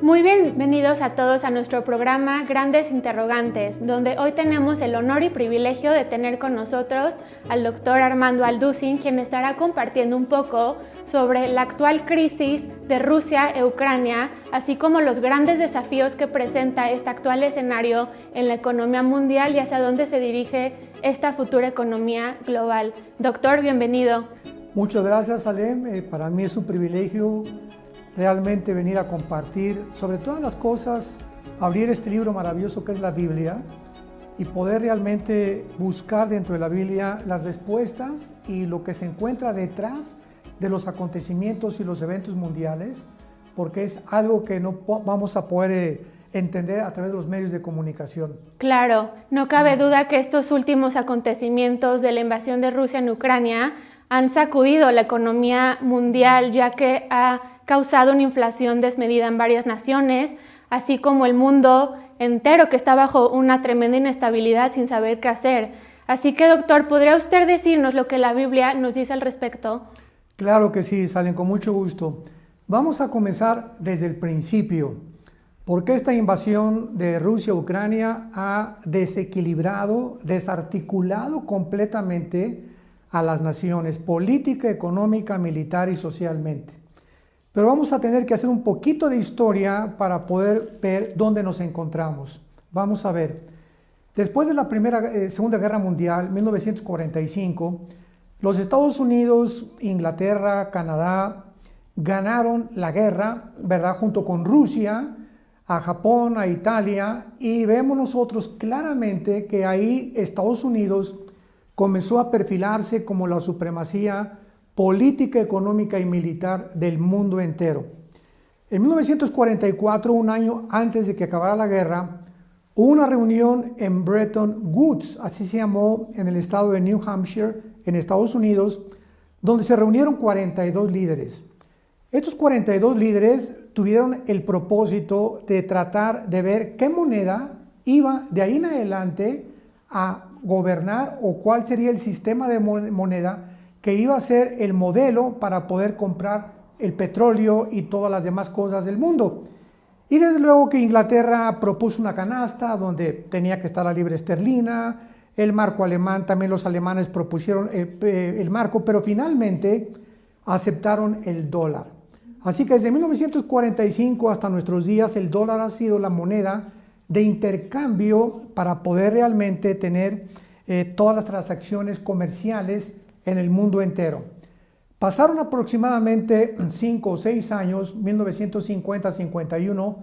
Muy bienvenidos a todos a nuestro programa Grandes Interrogantes, donde hoy tenemos el honor y privilegio de tener con nosotros al doctor Armando Alducin, quien estará compartiendo un poco sobre la actual crisis de Rusia e Ucrania, así como los grandes desafíos que presenta este actual escenario en la economía mundial y hacia dónde se dirige esta futura economía global. Doctor, bienvenido. Muchas gracias, Salem. Para mí es un privilegio realmente venir a compartir, sobre todas las cosas, abrir este libro maravilloso que es la Biblia y poder realmente buscar dentro de la Biblia las respuestas y lo que se encuentra detrás de los acontecimientos y los eventos mundiales, porque es algo que no vamos a poder entender a través de los medios de comunicación. Claro, no cabe duda que estos últimos acontecimientos de la invasión de Rusia en Ucrania han sacudido la economía mundial, ya que ha causado una inflación desmedida en varias naciones, así como el mundo entero que está bajo una tremenda inestabilidad sin saber qué hacer. Así que, doctor, ¿podría usted decirnos lo que la Biblia nos dice al respecto? Claro que sí, Salen, con mucho gusto. Vamos a comenzar desde el principio. ¿Por qué esta invasión de Rusia a Ucrania ha desequilibrado, desarticulado completamente a las naciones, política, económica, militar y socialmente? Pero vamos a tener que hacer un poquito de historia para poder ver dónde nos encontramos. Vamos a ver. Después de la Segunda Guerra Mundial, 1945, los Estados Unidos, Inglaterra, Canadá ganaron la guerra, ¿verdad? Junto con Rusia, a Japón, a Italia, y vemos nosotros claramente que ahí Estados Unidos comenzó a perfilarse como la supremacía política, económica y militar del mundo entero. En 1944, un año antes de que acabara la guerra, hubo una reunión en Bretton Woods, así se llamó, en el estado de New Hampshire, en Estados Unidos, donde se reunieron 42 líderes. Estos 42 líderes tuvieron el propósito de tratar de ver qué moneda iba de ahí en adelante a gobernar o cuál sería el sistema de moneda que iba a ser el modelo para poder comprar el petróleo y todas las demás cosas del mundo. Y desde luego que Inglaterra propuso una canasta donde tenía que estar la libra esterlina, el marco alemán, también los alemanes propusieron el marco, pero finalmente aceptaron el dólar. Así que desde 1945 hasta nuestros días el dólar ha sido la moneda de intercambio para poder realmente tener todas las transacciones comerciales en el mundo entero. Pasaron aproximadamente 5 o 6 años, 1950-51,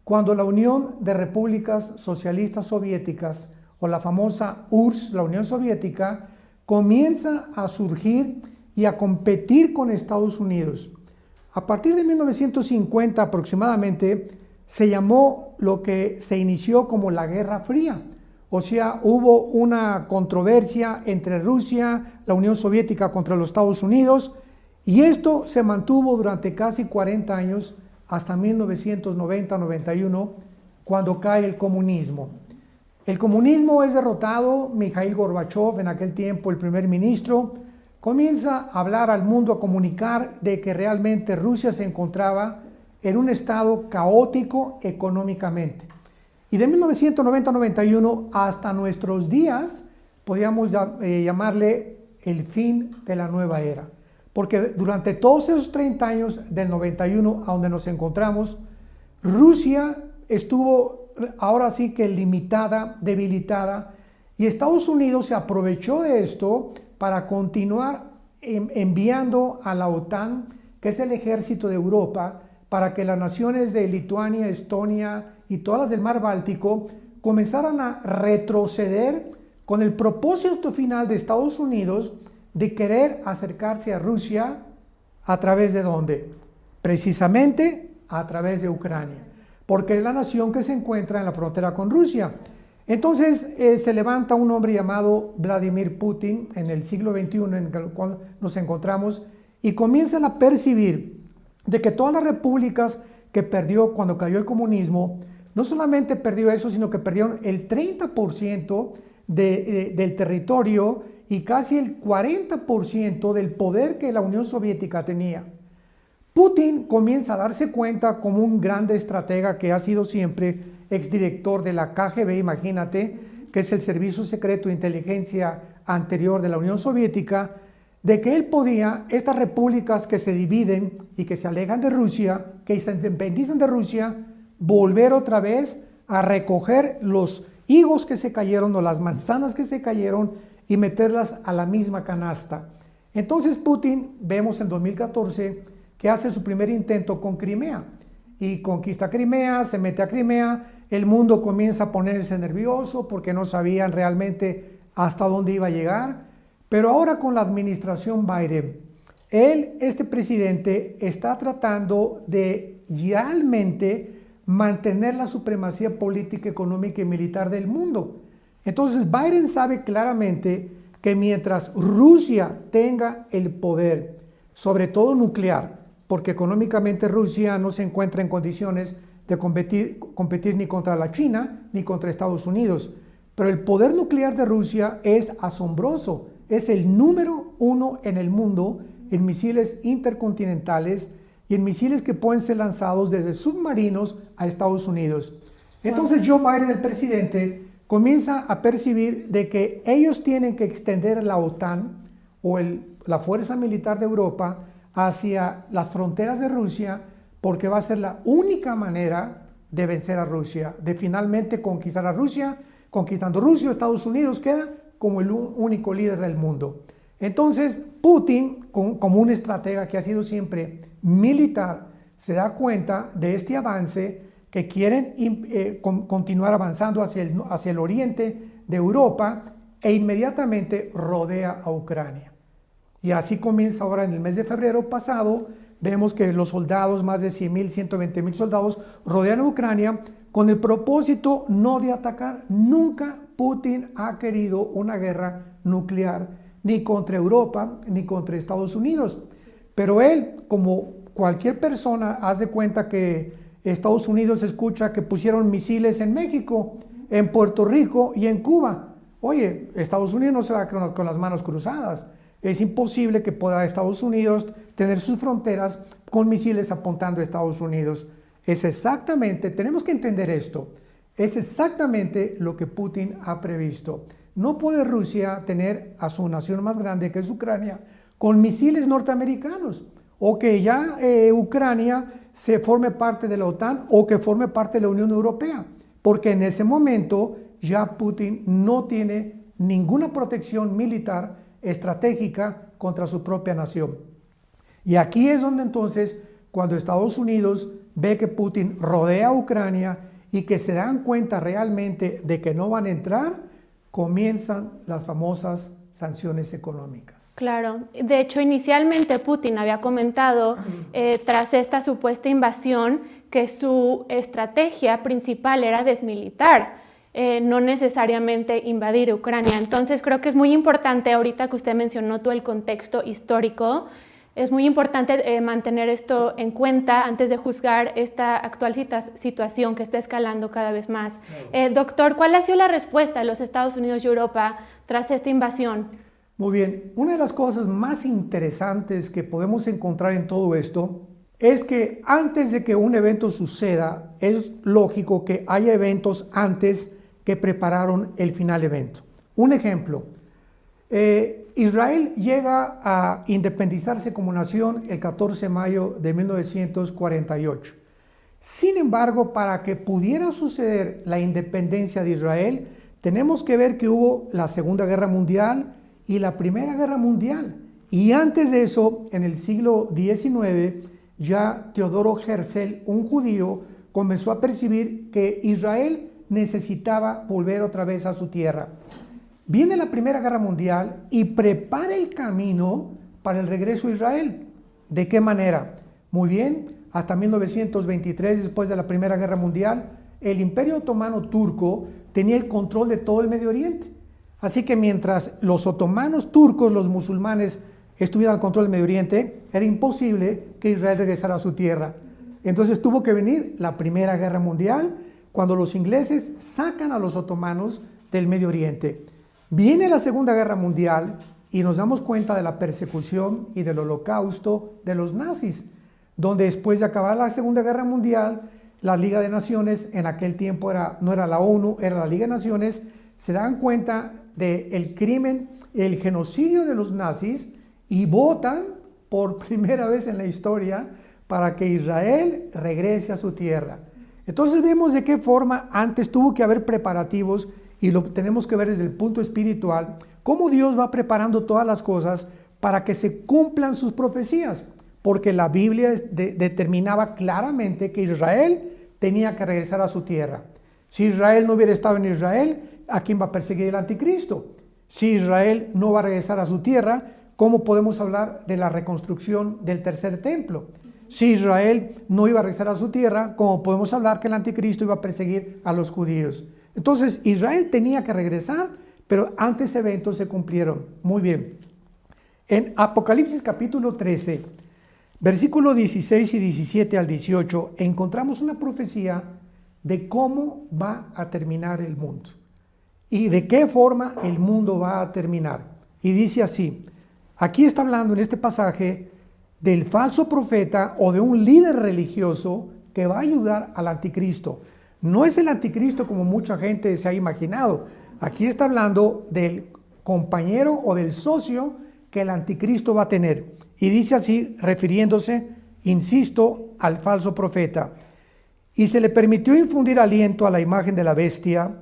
cuando la Unión de Repúblicas Socialistas Soviéticas, o la famosa URSS, la Unión Soviética, comienza a surgir y a competir con Estados Unidos. A partir de 1950 aproximadamente, se llamó lo que se inició como la Guerra Fría. O sea, hubo una controversia entre Rusia, la Unión Soviética contra los Estados Unidos, y esto se mantuvo durante casi 40 años hasta 1990-91, cuando cae el comunismo. El comunismo es derrotado, Mikhail Gorbachev, en aquel tiempo el primer ministro, comienza a hablar al mundo, a comunicar de que realmente Rusia se encontraba en un estado caótico económicamente. Y de 1990-91 hasta nuestros días, podríamos llamarle el fin de la nueva era. Porque durante todos esos 30 años, del 91 a donde nos encontramos, Rusia estuvo ahora sí que limitada, debilitada, y Estados Unidos se aprovechó de esto para continuar enviando a la OTAN, que es el ejército de Europa, para que las naciones de Lituania, Estonia y todas las del mar Báltico comenzaran a retroceder con el propósito final de Estados Unidos de querer acercarse a Rusia a través de ¿dónde? Precisamente a través de Ucrania, porque es la nación que se encuentra en la frontera con Rusia. Entonces se levanta un hombre llamado Vladimir Putin en el siglo XXI en el cual nos encontramos y comienzan a percibir de que todas las repúblicas que perdió cuando cayó el comunismo, no solamente perdió eso, sino que perdieron el 30% del territorio y casi el 40% del poder que la Unión Soviética tenía. Putin comienza a darse cuenta como un gran estratega que ha sido siempre exdirector de la KGB, imagínate, que es el Servicio Secreto de Inteligencia anterior de la Unión Soviética, de que él podía, estas repúblicas que se dividen y que se alejan de Rusia, que se independizan de Rusia, volver otra vez a recoger los higos que se cayeron o las manzanas que se cayeron y meterlas a la misma canasta. Entonces Putin, vemos en 2014, que hace su primer intento con Crimea y conquista Crimea, se mete a Crimea, el mundo comienza a ponerse nervioso porque no sabían realmente hasta dónde iba a llegar, pero ahora con la administración Biden, este presidente está tratando de realmente mantener la supremacía política, económica y militar del mundo. Entonces Biden sabe claramente que mientras Rusia tenga el poder, sobre todo nuclear, porque económicamente Rusia no se encuentra en condiciones de competir ni contra la China ni contra Estados Unidos, pero el poder nuclear de Rusia es asombroso, es el número 1 en el mundo en misiles intercontinentales y en misiles que pueden ser lanzados desde submarinos a Estados Unidos. Entonces Joe Biden, el presidente, comienza a percibir de que ellos tienen que extender la OTAN o la Fuerza Militar de Europa hacia las fronteras de Rusia, porque va a ser la única manera de vencer a Rusia, de finalmente conquistar a Rusia. Conquistando Rusia, Estados Unidos queda como el único líder del mundo. Entonces Putin, como un estratega que ha sido siempre militar, se da cuenta de este avance, que quieren continuar avanzando hacia el oriente de Europa, e inmediatamente rodea a Ucrania. Y así comienza ahora en el mes de febrero pasado. Vemos que los soldados, más de 100,000, 120,000 soldados, rodean a Ucrania con el propósito no de atacar. Nunca Putin ha querido una guerra nuclear, ni contra Europa, ni contra Estados Unidos. Pero él, como cualquier persona, hace cuenta que Estados Unidos escucha que pusieron misiles en México, en Puerto Rico y en Cuba. Oye, Estados Unidos no se va con las manos cruzadas. Es imposible que pueda Estados Unidos tener sus fronteras con misiles apuntando a Estados Unidos. Es exactamente, tenemos que entender esto, es exactamente lo que Putin ha previsto. No puede Rusia tener a su nación más grande, que es Ucrania, con misiles norteamericanos, o que ya Ucrania se forme parte de la OTAN o que forme parte de la Unión Europea, porque en ese momento ya Putin no tiene ninguna protección militar estratégica contra su propia nación. Y aquí es donde entonces, cuando Estados Unidos ve que Putin rodea a Ucrania y que se dan cuenta realmente de que no van a entrar, comienzan las famosas sanciones económicas. Claro, de hecho inicialmente Putin había comentado tras esta supuesta invasión que su estrategia principal era desmilitar, no necesariamente invadir Ucrania. Entonces creo que es muy importante, ahorita que usted mencionó todo el contexto histórico, es muy importante mantener esto en cuenta antes de juzgar esta actual situación que está escalando cada vez más. Claro. Doctor, ¿cuál ha sido la respuesta de los Estados Unidos y Europa tras esta invasión? Muy bien, una de las cosas más interesantes que podemos encontrar en todo esto es que antes de que un evento suceda, es lógico que haya eventos antes que prepararon el final evento. Un ejemplo, Israel llega a independizarse como nación el 14 de mayo de 1948. Sin embargo, para que pudiera suceder la independencia de Israel, tenemos que ver que hubo la Segunda Guerra Mundial y la Primera Guerra Mundial. Y antes de eso, en el siglo XIX, ya Teodoro Herzl, un judío, comenzó a percibir que Israel necesitaba volver otra vez a su tierra. Viene la Primera Guerra Mundial y prepara el camino para el regreso a Israel. ¿De qué manera? Muy bien, hasta 1923, después de la Primera Guerra Mundial, el Imperio Otomano Turco tenía el control de todo el Medio Oriente. Así que mientras los otomanos turcos, los musulmanes, estuvieran al control del Medio Oriente, era imposible que Israel regresara a su tierra. Entonces tuvo que venir la Primera Guerra Mundial, cuando los ingleses sacan a los otomanos del Medio Oriente. Viene la Segunda Guerra Mundial y nos damos cuenta de la persecución y del holocausto de los nazis. donde después de acabar la Segunda Guerra Mundial, la Liga de Naciones, en aquel tiempo no era la ONU, era la Liga de Naciones, se dan cuenta del crimen, el genocidio de los nazis y votan por primera vez en la historia para que Israel regrese a su tierra. Entonces vemos de qué forma antes tuvo que haber preparativos y lo tenemos que ver desde el punto espiritual, cómo Dios va preparando todas las cosas para que se cumplan sus profecías, porque la Biblia determinaba claramente que Israel tenía que regresar a su tierra. Si Israel no hubiera estado en Israel, ¿a quién va a perseguir el anticristo? Si Israel no va a regresar a su tierra, ¿cómo podemos hablar de la reconstrucción del tercer templo? Si Israel no iba a regresar a su tierra, ¿cómo podemos hablar que el anticristo iba a perseguir a los judíos? Entonces Israel tenía que regresar, pero antes eventos se cumplieron. Muy bien. En Apocalipsis capítulo 13, versículo 16 y 17 al 18, encontramos una profecía de cómo va a terminar el mundo y de qué forma el mundo va a terminar. Y dice así, aquí está hablando en este pasaje del falso profeta o de un líder religioso que va a ayudar al anticristo. No es el anticristo como mucha gente se ha imaginado. Aquí está hablando del compañero o del socio que el anticristo va a tener. Y dice así, refiriéndose, insisto, al falso profeta. Y se le permitió infundir aliento a la imagen de la bestia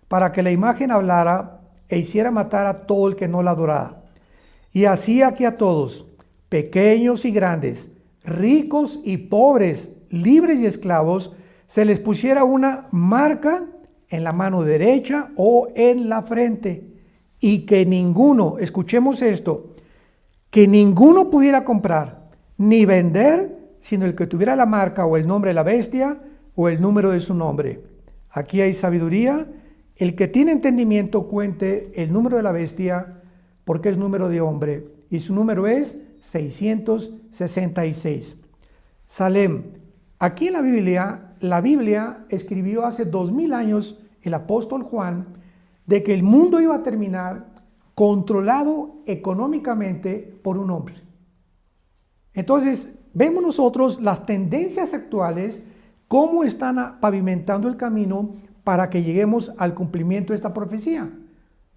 para que la imagen hablara e hiciera matar a todo el que no la adorara. Y hacía que a todos, pequeños y grandes, ricos y pobres, libres y esclavos, se les pusiera una marca en la mano derecha o en la frente, y que ninguno, escuchemos esto, que ninguno pudiera comprar ni vender, sino el que tuviera la marca o el nombre de la bestia o el número de su nombre. Aquí hay sabiduría. El que tiene entendimiento cuente el número de la bestia, porque es número de hombre, y su número es 666. Salem. Aquí en la Biblia escribió hace 2000 años el apóstol Juan de que el mundo iba a terminar controlado económicamente por un hombre. Entonces, vemos nosotros las tendencias actuales, cómo están pavimentando el camino para que lleguemos al cumplimiento de esta profecía.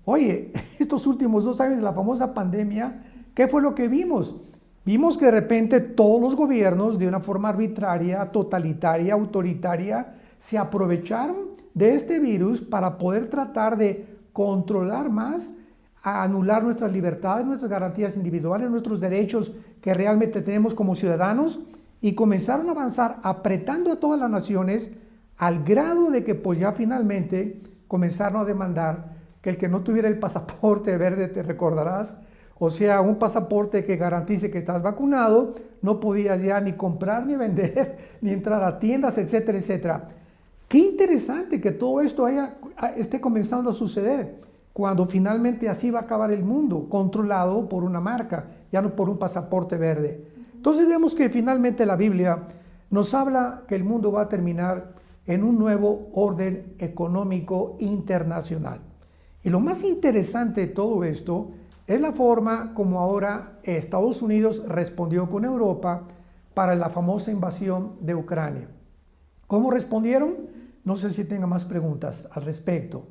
Oye, estos últimos 2 años de la famosa pandemia, ¿qué fue lo que vimos? Vimos que de repente todos los gobiernos, de una forma arbitraria, totalitaria, autoritaria, se aprovecharon de este virus para poder tratar de controlar más, a anular nuestras libertades, nuestras garantías individuales, nuestros derechos que realmente tenemos como ciudadanos, y comenzaron a avanzar apretando a todas las naciones al grado de que pues ya finalmente comenzaron a demandar que el que no tuviera el pasaporte verde, te recordarás, o sea, un pasaporte que garantice que estás vacunado, no podías ya ni comprar, ni vender, ni entrar a tiendas, etcétera, etcétera. Qué interesante que todo esto esté comenzando a suceder, cuando finalmente así va a acabar el mundo, controlado por una marca, ya no por un pasaporte verde. Entonces vemos que finalmente la Biblia nos habla que el mundo va a terminar en un nuevo orden económico internacional. Y lo más interesante de todo esto es la forma como ahora Estados Unidos respondió con Europa para la famosa invasión de Ucrania. ¿Cómo respondieron? No sé si tenga más preguntas al respecto.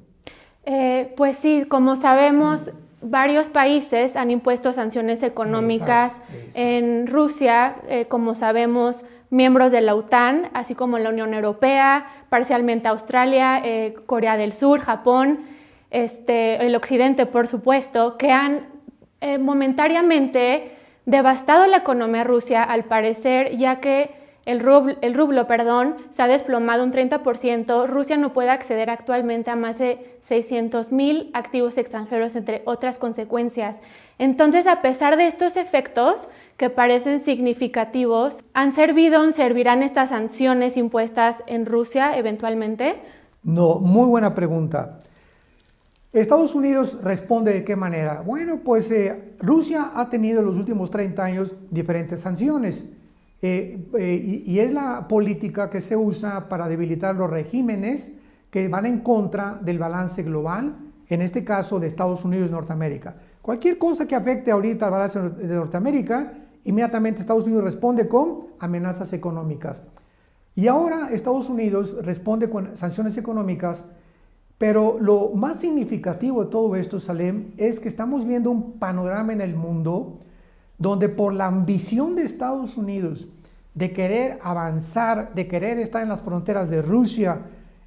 Pues sí, como sabemos, varios países han impuesto sanciones económicas. Exacto. En Rusia, como sabemos, miembros de la OTAN, así como la Unión Europea, parcialmente Australia, Corea del Sur, Japón, el occidente, por supuesto, que han momentáneamente devastado la economía rusa, al parecer, ya que el rublo, se ha desplomado un 30%. Rusia no puede acceder actualmente a más de 600,000 activos extranjeros, entre otras consecuencias. Entonces, a pesar de estos efectos que parecen significativos, ¿servirán estas sanciones impuestas en Rusia eventualmente? No, muy buena pregunta. Estados Unidos responde ¿de qué manera? Bueno, pues Rusia ha tenido en los últimos 30 años diferentes sanciones. Y es la política que se usa para debilitar los regímenes que van en contra del balance global, en este caso de Estados Unidos y Norteamérica. Cualquier cosa que afecte ahorita al balance de Norteamérica inmediatamente Estados Unidos responde con amenazas económicas. Y ahora Estados Unidos responde con sanciones económicas, pero lo más significativo de todo esto, Salem, es que estamos viendo un panorama en el mundo donde por la ambición de Estados Unidos de querer avanzar, de querer estar en las fronteras de Rusia,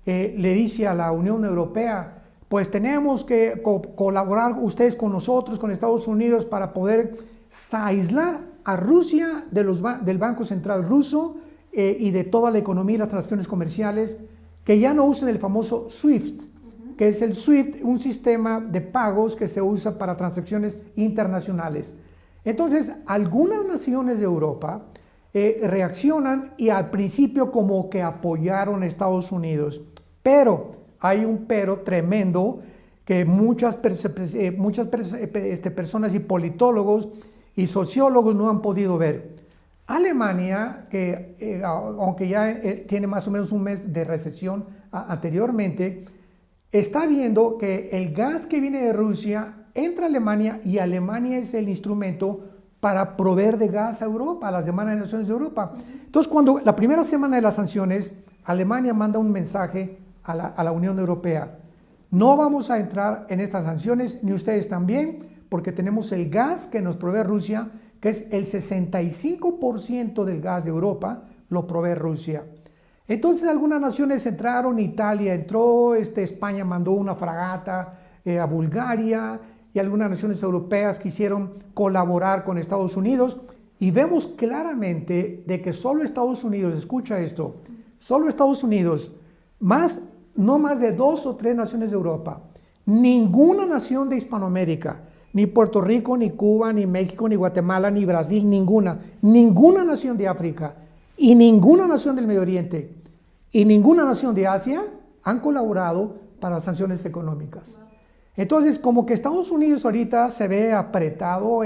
le dice a la Unión Europea, pues tenemos que colaborar ustedes con nosotros, con Estados Unidos, para poder aislar a Rusia del Banco Central ruso y de toda la economía y las transacciones comerciales, que ya no usen el famoso SWIFT, que es el SWIFT, un sistema de pagos que se usa para transacciones internacionales. Entonces, algunas naciones de Europa reaccionan y al principio como que apoyaron a Estados Unidos, pero hay un pero tremendo que muchas personas y politólogos y sociólogos no han podido ver. Alemania, que aunque ya tiene más o menos un mes de recesión anteriormente, está viendo que el gas que viene de Rusia entra a Alemania y Alemania es el instrumento para proveer de gas a Europa, a las demás naciones de Europa. Entonces, cuando la primera semana de las sanciones, Alemania manda un mensaje a la Unión Europea. No vamos a entrar en estas sanciones, ni ustedes también, porque tenemos el gas que nos provee Rusia, que es el 65% del gas de Europa, lo provee Rusia. Entonces algunas naciones entraron, Italia entró, España mandó una fragata a Bulgaria, y algunas naciones europeas quisieron colaborar con Estados Unidos, y vemos claramente de que solo Estados Unidos, escucha esto, solo Estados Unidos, no más de 2 o 3 naciones de Europa, ninguna nación de Hispanoamérica, ni Puerto Rico, ni Cuba, ni México, ni Guatemala, ni Brasil, ninguna nación de África, y ninguna nación del Medio Oriente, y ninguna nación de Asia han colaborado para las sanciones económicas. Entonces, como que Estados Unidos ahorita se ve apretado,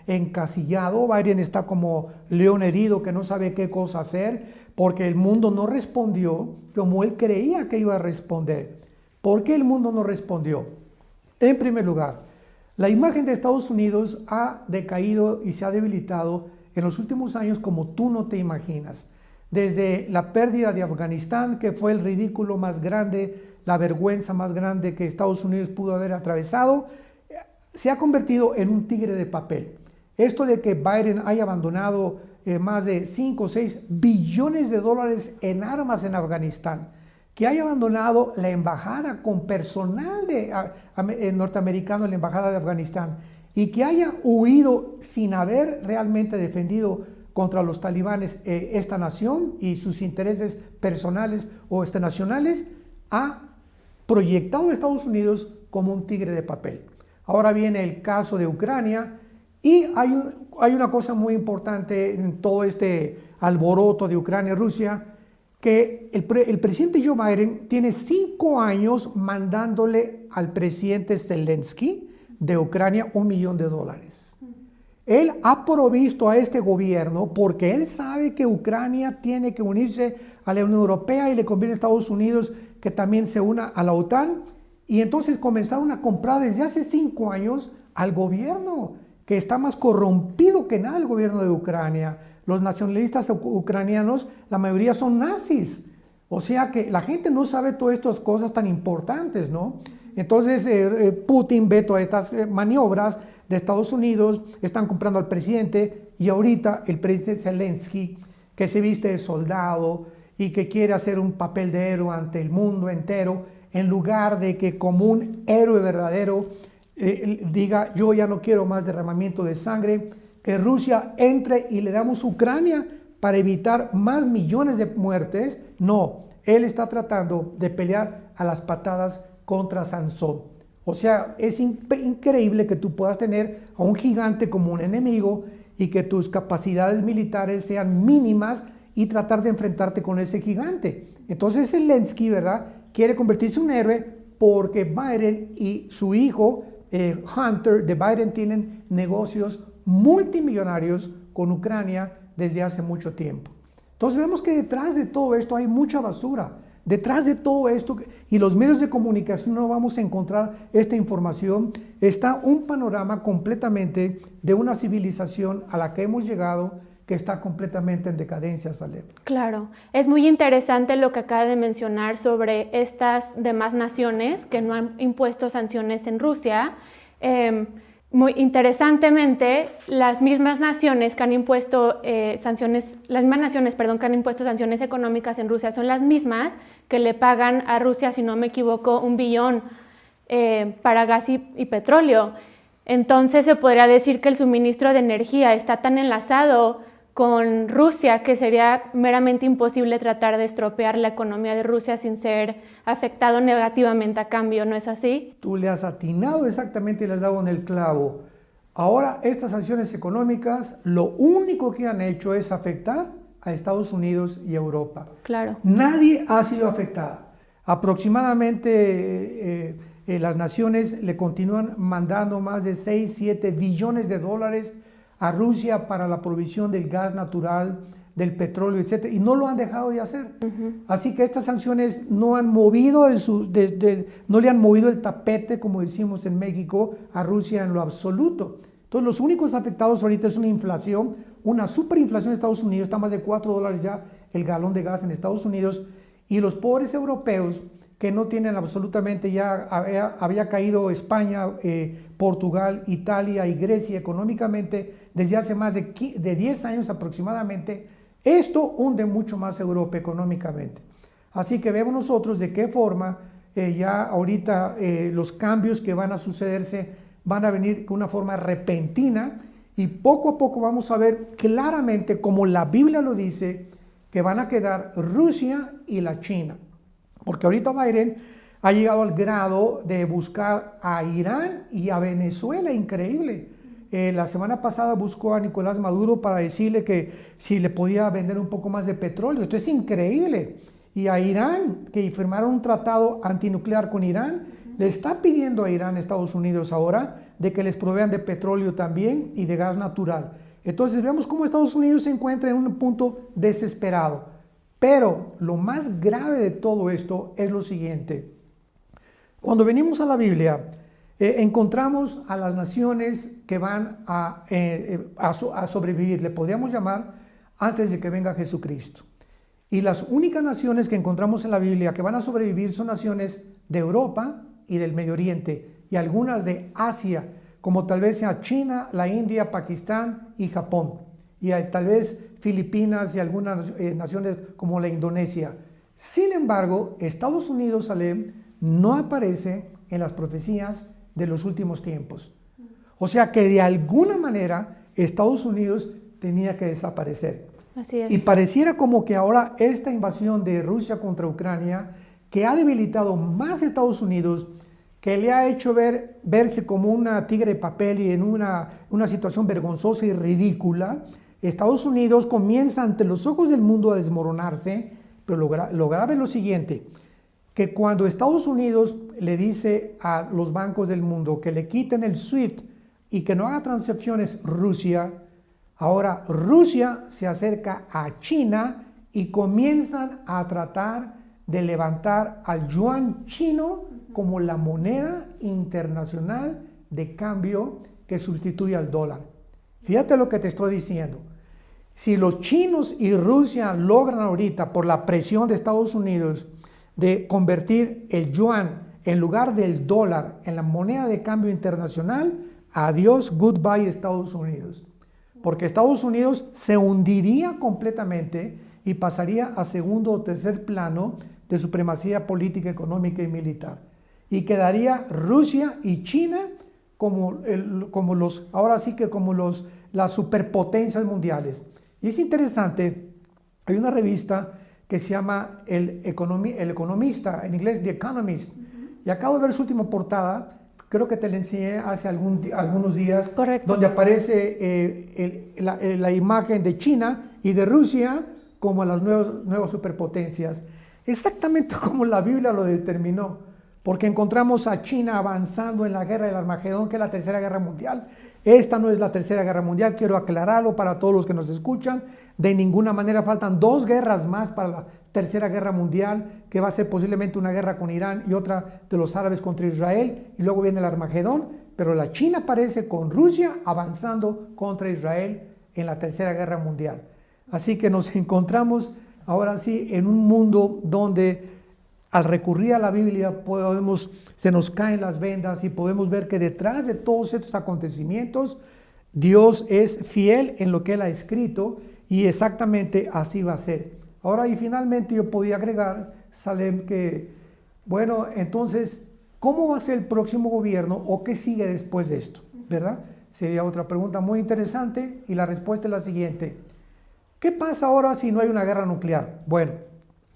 encasillado. Biden está como león herido que no sabe qué cosa hacer porque el mundo no respondió como él creía que iba a responder. ¿Por qué el mundo no respondió? En primer lugar, la imagen de Estados Unidos ha decaído y se ha debilitado en los últimos años como tú no te imaginas. Desde la pérdida de Afganistán, que fue el ridículo más grande, la vergüenza más grande que Estados Unidos pudo haber atravesado, se ha convertido en un tigre de papel. Esto de que Biden haya abandonado más de 5 o 6 billones de dólares en armas en Afganistán, que haya abandonado la embajada con personal norteamericano en la embajada de Afganistán y que haya huido sin haber realmente defendido contra los talibanes esta nación y sus intereses personales o nacionales, ha proyectado a Estados Unidos como un tigre de papel. Ahora viene el caso de Ucrania y hay una cosa muy importante en todo este alboroto de Ucrania y Rusia, que el presidente Joe Biden tiene 5 años mandándole al presidente Zelensky de Ucrania $1 millón. Él ha provisto a este gobierno porque él sabe que Ucrania tiene que unirse a la Unión Europea y le conviene a Estados Unidos que también se una a la OTAN, y entonces comenzaron a comprar desde hace 5 años al gobierno, que está más corrompido que nada el gobierno de Ucrania. Los nacionalistas ucranianos, la mayoría son nazis, o sea que la gente no sabe todas estas cosas tan importantes, ¿no? Entonces Putin ve todas estas maniobras de Estados Unidos, están comprando al presidente, y ahorita el presidente Zelensky, que se viste de soldado y que quiere hacer un papel de héroe ante el mundo entero, en lugar de que como un héroe verdadero diga: yo ya no quiero más derramamiento de sangre, que Rusia entre y le damos Ucrania para evitar más millones de muertes. No, él está tratando de pelear a las patadas contra Sansón. O sea, es increíble que tú puedas tener a un gigante como un enemigo y que tus capacidades militares sean mínimas y tratar de enfrentarte con ese gigante. Entonces Zelensky, ¿verdad?, quiere convertirse en un héroe porque Biden y su hijo Hunter de Biden tienen negocios multimillonarios con Ucrania desde hace mucho tiempo. Entonces vemos que detrás de todo esto hay mucha basura. Detrás de todo esto, y los medios de comunicación no vamos a encontrar esta información, está un panorama completamente de una civilización a la que hemos llegado que está completamente en decadencia, Salem. Claro, es muy interesante lo que acaba de mencionar sobre estas demás naciones que no han impuesto sanciones en Rusia. Muy interesantemente, las mismas naciones que han impuesto que han impuesto sanciones económicas en Rusia son las mismas que le pagan a Rusia, si no me equivoco, 1 billón para gas y petróleo. Entonces se podría decir que el suministro de energía está tan enlazado con Rusia que sería meramente imposible tratar de estropear la economía de Rusia sin ser afectado negativamente a cambio, ¿no es así? Tú le has atinado exactamente y le has dado en el clavo. Ahora estas sanciones económicas lo único que han hecho es afectar a Estados Unidos y Europa. Claro. Nadie ha sido afectada. Aproximadamente las naciones le continúan mandando más de 6-7 billones de dólares a Rusia para la provisión del gas natural, del petróleo, etc. Y no lo han dejado de hacer. Así que estas sanciones no han movido no le han movido el tapete, como decimos en México, a Rusia en lo absoluto. Entonces los únicos afectados ahorita es una inflación, una superinflación en Estados Unidos, está más de $4 ya el galón de gas en Estados Unidos, y los pobres europeos que no tienen absolutamente, ya había caído España, Portugal, Italia y Grecia económicamente desde hace más de 10 años aproximadamente. Esto hunde mucho más Europa económicamente. Así que vemos nosotros de qué forma ya ahorita los cambios que van a sucederse van a venir con una forma repentina, y poco a poco vamos a ver claramente, como la Biblia lo dice, que van a quedar Rusia y la China. Porque ahorita Biden ha llegado al grado de buscar a Irán y a Venezuela, increíble. La semana pasada buscó a Nicolás Maduro para decirle que si le podía vender un poco más de petróleo. Esto es increíble. Y a Irán, que firmaron un tratado antinuclear con Irán, le está pidiendo a Irán, Estados Unidos ahora, de que les provean de petróleo también y de gas natural. Entonces vemos cómo Estados Unidos se encuentra en un punto desesperado. Pero lo más grave de todo esto es lo siguiente. Cuando venimos a la Biblia, encontramos a las naciones que van a sobrevivir, le podríamos llamar, antes de que venga Jesucristo. Y las únicas naciones que encontramos en la Biblia que van a sobrevivir son naciones de Europa y del Medio Oriente, y algunas de Asia, como tal vez sea China, la India, Pakistán y Japón. Y hay tal vez Filipinas y algunas naciones como la Indonesia. Sin embargo, Estados Unidos, Salem, no aparece en las profecías de los últimos tiempos. O sea que de alguna manera Estados Unidos tenía que desaparecer. Así es. Y pareciera como que ahora esta invasión de Rusia contra Ucrania, que ha debilitado más a Estados Unidos, que le ha hecho verse como una tigre de papel y en una situación vergonzosa y ridícula, Estados Unidos comienza ante los ojos del mundo a desmoronarse. Pero lo grave es lo siguiente, que cuando Estados Unidos le dice a los bancos del mundo que le quiten el SWIFT y que no haga transacciones Rusia, ahora Rusia se acerca a China y comienzan a tratar de levantar al yuan chino como la moneda internacional de cambio que sustituye al dólar. Fíjate lo que te estoy diciendo. Si los chinos y Rusia logran ahorita, por la presión de Estados Unidos, de convertir el yuan en lugar del dólar en la moneda de cambio internacional, adiós, goodbye Estados Unidos. Porque Estados Unidos se hundiría completamente y pasaría a segundo o tercer plano de supremacía política, económica y militar. Y quedaría Rusia y China como las superpotencias mundiales. Y es interesante, hay una revista que se llama El Economista, en inglés The Economist, y acabo de ver su última portada, creo que te la enseñé hace algunos días. Correcto. Donde aparece la imagen de China y de Rusia como las nuevas superpotencias, exactamente como la Biblia lo determinó, porque encontramos a China avanzando en la guerra del Armagedón, que es la Tercera Guerra Mundial. Esta no es la Tercera Guerra Mundial, quiero aclararlo para todos los que nos escuchan. De ninguna manera, faltan 2 guerras más para la tercera guerra mundial, que va a ser posiblemente una guerra con Irán y otra de los árabes contra Israel, y luego viene el Armagedón, pero la China aparece con Rusia avanzando contra Israel en la tercera guerra mundial. Así que nos encontramos ahora sí en un mundo donde al recurrir a la Biblia se nos caen las vendas y podemos ver que detrás de todos estos acontecimientos Dios es fiel en lo que Él ha escrito y exactamente así va a ser. Ahora y finalmente yo podía agregar, Salem, que bueno, entonces, ¿cómo va a ser el próximo gobierno o qué sigue después de esto? ¿Verdad? Sería otra pregunta muy interesante y la respuesta es la siguiente. ¿Qué pasa ahora si no hay una guerra nuclear? Bueno,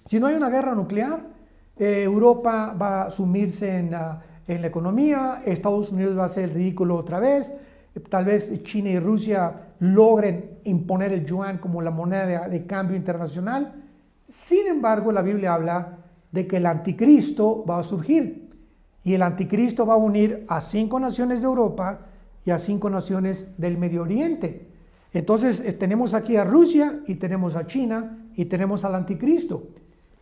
si no hay una guerra nuclear, Europa va a sumirse en la economía, Estados Unidos va a hacer el ridículo otra vez, tal vez China y Rusia logren imponer el yuan como la moneda de cambio internacional. Sin embargo, la Biblia habla de que el anticristo va a surgir y el anticristo va a unir a 5 naciones de Europa y a 5 naciones del Medio Oriente. Entonces tenemos aquí a Rusia y tenemos a China y tenemos al anticristo.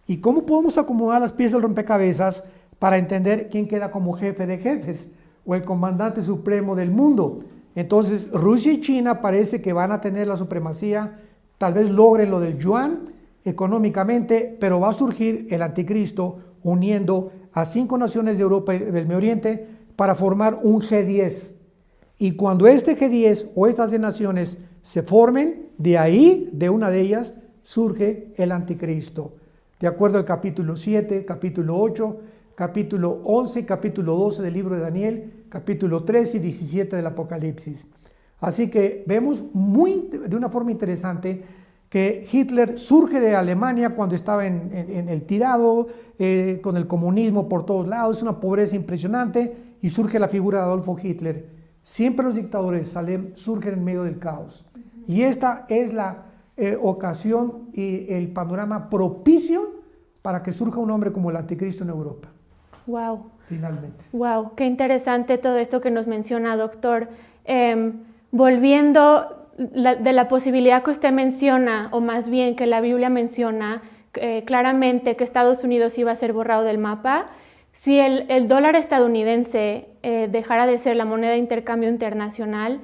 ¿Y cómo podemos acomodar las piezas del rompecabezas para entender quién queda como jefe de jefes o el comandante supremo del mundo? Entonces Rusia y China parece que van a tener la supremacía, tal vez logren lo del yuan económicamente, pero va a surgir el anticristo uniendo a 5 naciones de Europa y del Medio Oriente para formar un G10. Y cuando este G10 o estas 10 naciones se formen, de ahí, de una de ellas, surge el anticristo. De acuerdo al capítulo 7, capítulo 8, capítulo 11, capítulo 12 del libro de Daniel, capítulo 13 y 17 del Apocalipsis. Así que vemos de una forma interesante que Hitler surge de Alemania cuando estaba en el tirado, con el comunismo por todos lados, una pobreza impresionante, y surge la figura de Adolfo Hitler. Siempre los dictadores surgen en medio del caos. Y esta es la ocasión y el panorama propicio para que surja un hombre como el anticristo en Europa. Wow. Finalmente. Wow, qué interesante todo esto que nos menciona, doctor. Volviendo de la posibilidad que usted menciona, o más bien que la Biblia menciona claramente que Estados Unidos iba a ser borrado del mapa, si el dólar estadounidense dejara de ser la moneda de intercambio internacional,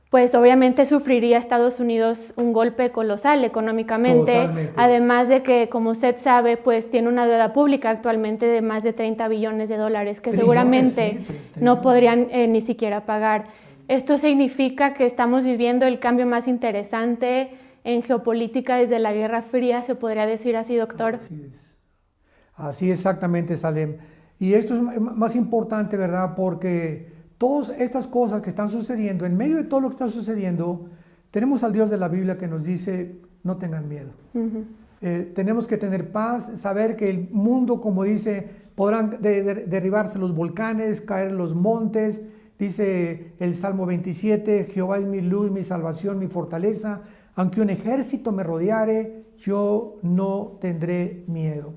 pues obviamente sufriría Estados Unidos un golpe colosal económicamente. Totalmente. Además de que, como usted sabe, pues tiene una deuda pública actualmente de más de 30 billones de dólares que seguramente no podrían ni siquiera pagar. Esto significa que estamos viviendo el cambio más interesante en geopolítica desde la Guerra Fría, ¿se podría decir así, doctor? Así exactamente, Salem. Y esto es más importante, ¿verdad? Porque todas estas cosas que están sucediendo, en medio de todo lo que está sucediendo, tenemos al Dios de la Biblia que nos dice, no tengan miedo. Tenemos que tener paz, saber que el mundo, como dice, podrán derribarse los volcanes, caer los montes. Dice el Salmo 27, Jehová es mi luz, mi salvación, mi fortaleza. Aunque un ejército me rodeare, yo no tendré miedo.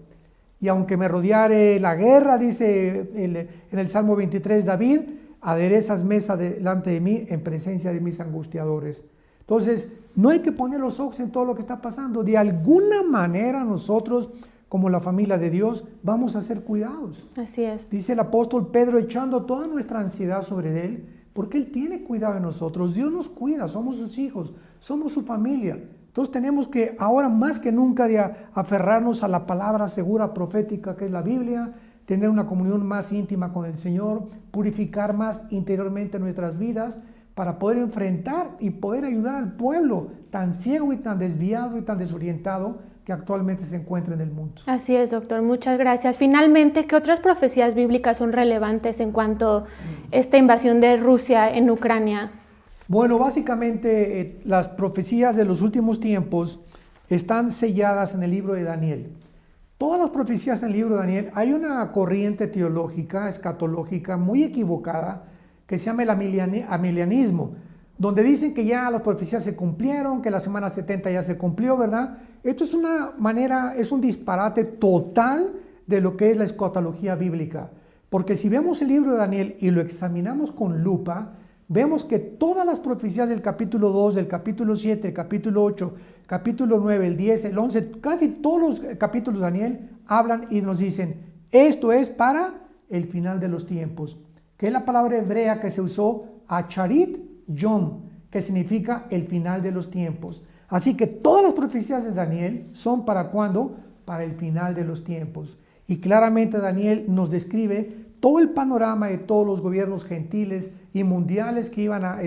Y aunque me rodeare la guerra, dice en el Salmo 23 David, aderezas mesa delante de mí en presencia de mis angustiadores. Entonces, no hay que poner los ojos en todo lo que está pasando. De alguna manera nosotros, como la familia de Dios, vamos a ser cuidados. Así es. Dice el apóstol Pedro, echando toda nuestra ansiedad sobre Él, porque Él tiene cuidado de nosotros. Dios nos cuida, somos sus hijos, somos su familia. Entonces tenemos que ahora más que nunca de aferrarnos a la palabra segura profética que es la Biblia, tener una comunión más íntima con el Señor, purificar más interiormente nuestras vidas para poder enfrentar y poder ayudar al pueblo tan ciego y tan desviado y tan desorientado que actualmente se encuentra en el mundo. Así es, doctor. Muchas gracias. Finalmente, ¿qué otras profecías bíblicas son relevantes en cuanto a esta invasión de Rusia en Ucrania? Bueno, básicamente las profecías de los últimos tiempos están selladas en el libro de Daniel. Todas las profecías en el libro de Daniel, hay una corriente teológica, escatológica, muy equivocada, que se llama el amilianismo, donde dicen que ya las profecías se cumplieron, que la semana 70 ya se cumplió, ¿verdad? Esto es una manera, es un disparate total de lo que es la escatología bíblica. Porque si vemos el libro de Daniel y lo examinamos con lupa, vemos que todas las profecías del capítulo 2, del capítulo 7, el capítulo 8, capítulo 9, el 10, el 11, casi todos los capítulos de Daniel hablan y nos dicen, esto es para el final de los tiempos, que es la palabra hebrea que se usó, acharit yom, que significa el final de los tiempos. Así que todas las profecías de Daniel son para ¿cuándo? Para el final de los tiempos. Y claramente Daniel nos describe todo el panorama de todos los gobiernos gentiles y mundiales que iban a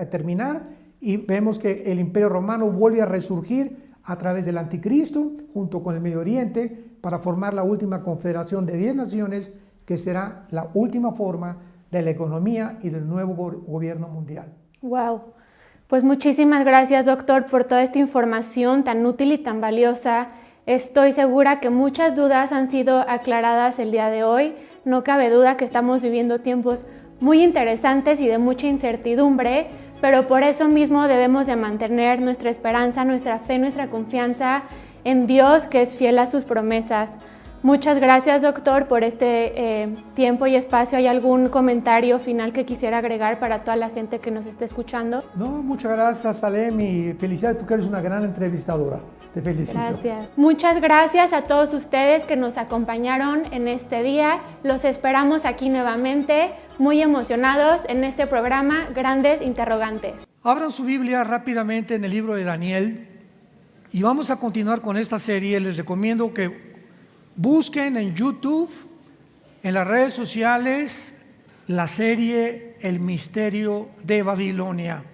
terminar, y vemos que el Imperio Romano vuelve a resurgir a través del Anticristo junto con el Medio Oriente para formar la última confederación de 10 naciones que será la última forma de la economía y del nuevo gobierno mundial. Wow. Pues muchísimas gracias, doctor, por toda esta información tan útil y tan valiosa. Estoy segura que muchas dudas han sido aclaradas el día de hoy. No cabe duda que estamos viviendo tiempos muy interesantes y de mucha incertidumbre, pero por eso mismo debemos de mantener nuestra esperanza, nuestra fe, nuestra confianza en Dios, que es fiel a sus promesas. Muchas gracias, doctor, por este tiempo y espacio. ¿Hay algún comentario final que quisiera agregar para toda la gente que nos esté escuchando? No, muchas gracias, Salem, y felicidades porque eres una gran entrevistadora. Te felicito. Gracias. Muchas gracias a todos ustedes que nos acompañaron en este día. Los esperamos aquí nuevamente, muy emocionados en este programa Grandes Interrogantes. Abran su Biblia rápidamente en el libro de Daniel y vamos a continuar con esta serie. Les recomiendo que busquen en YouTube, en las redes sociales, la serie El Misterio de Babilonia,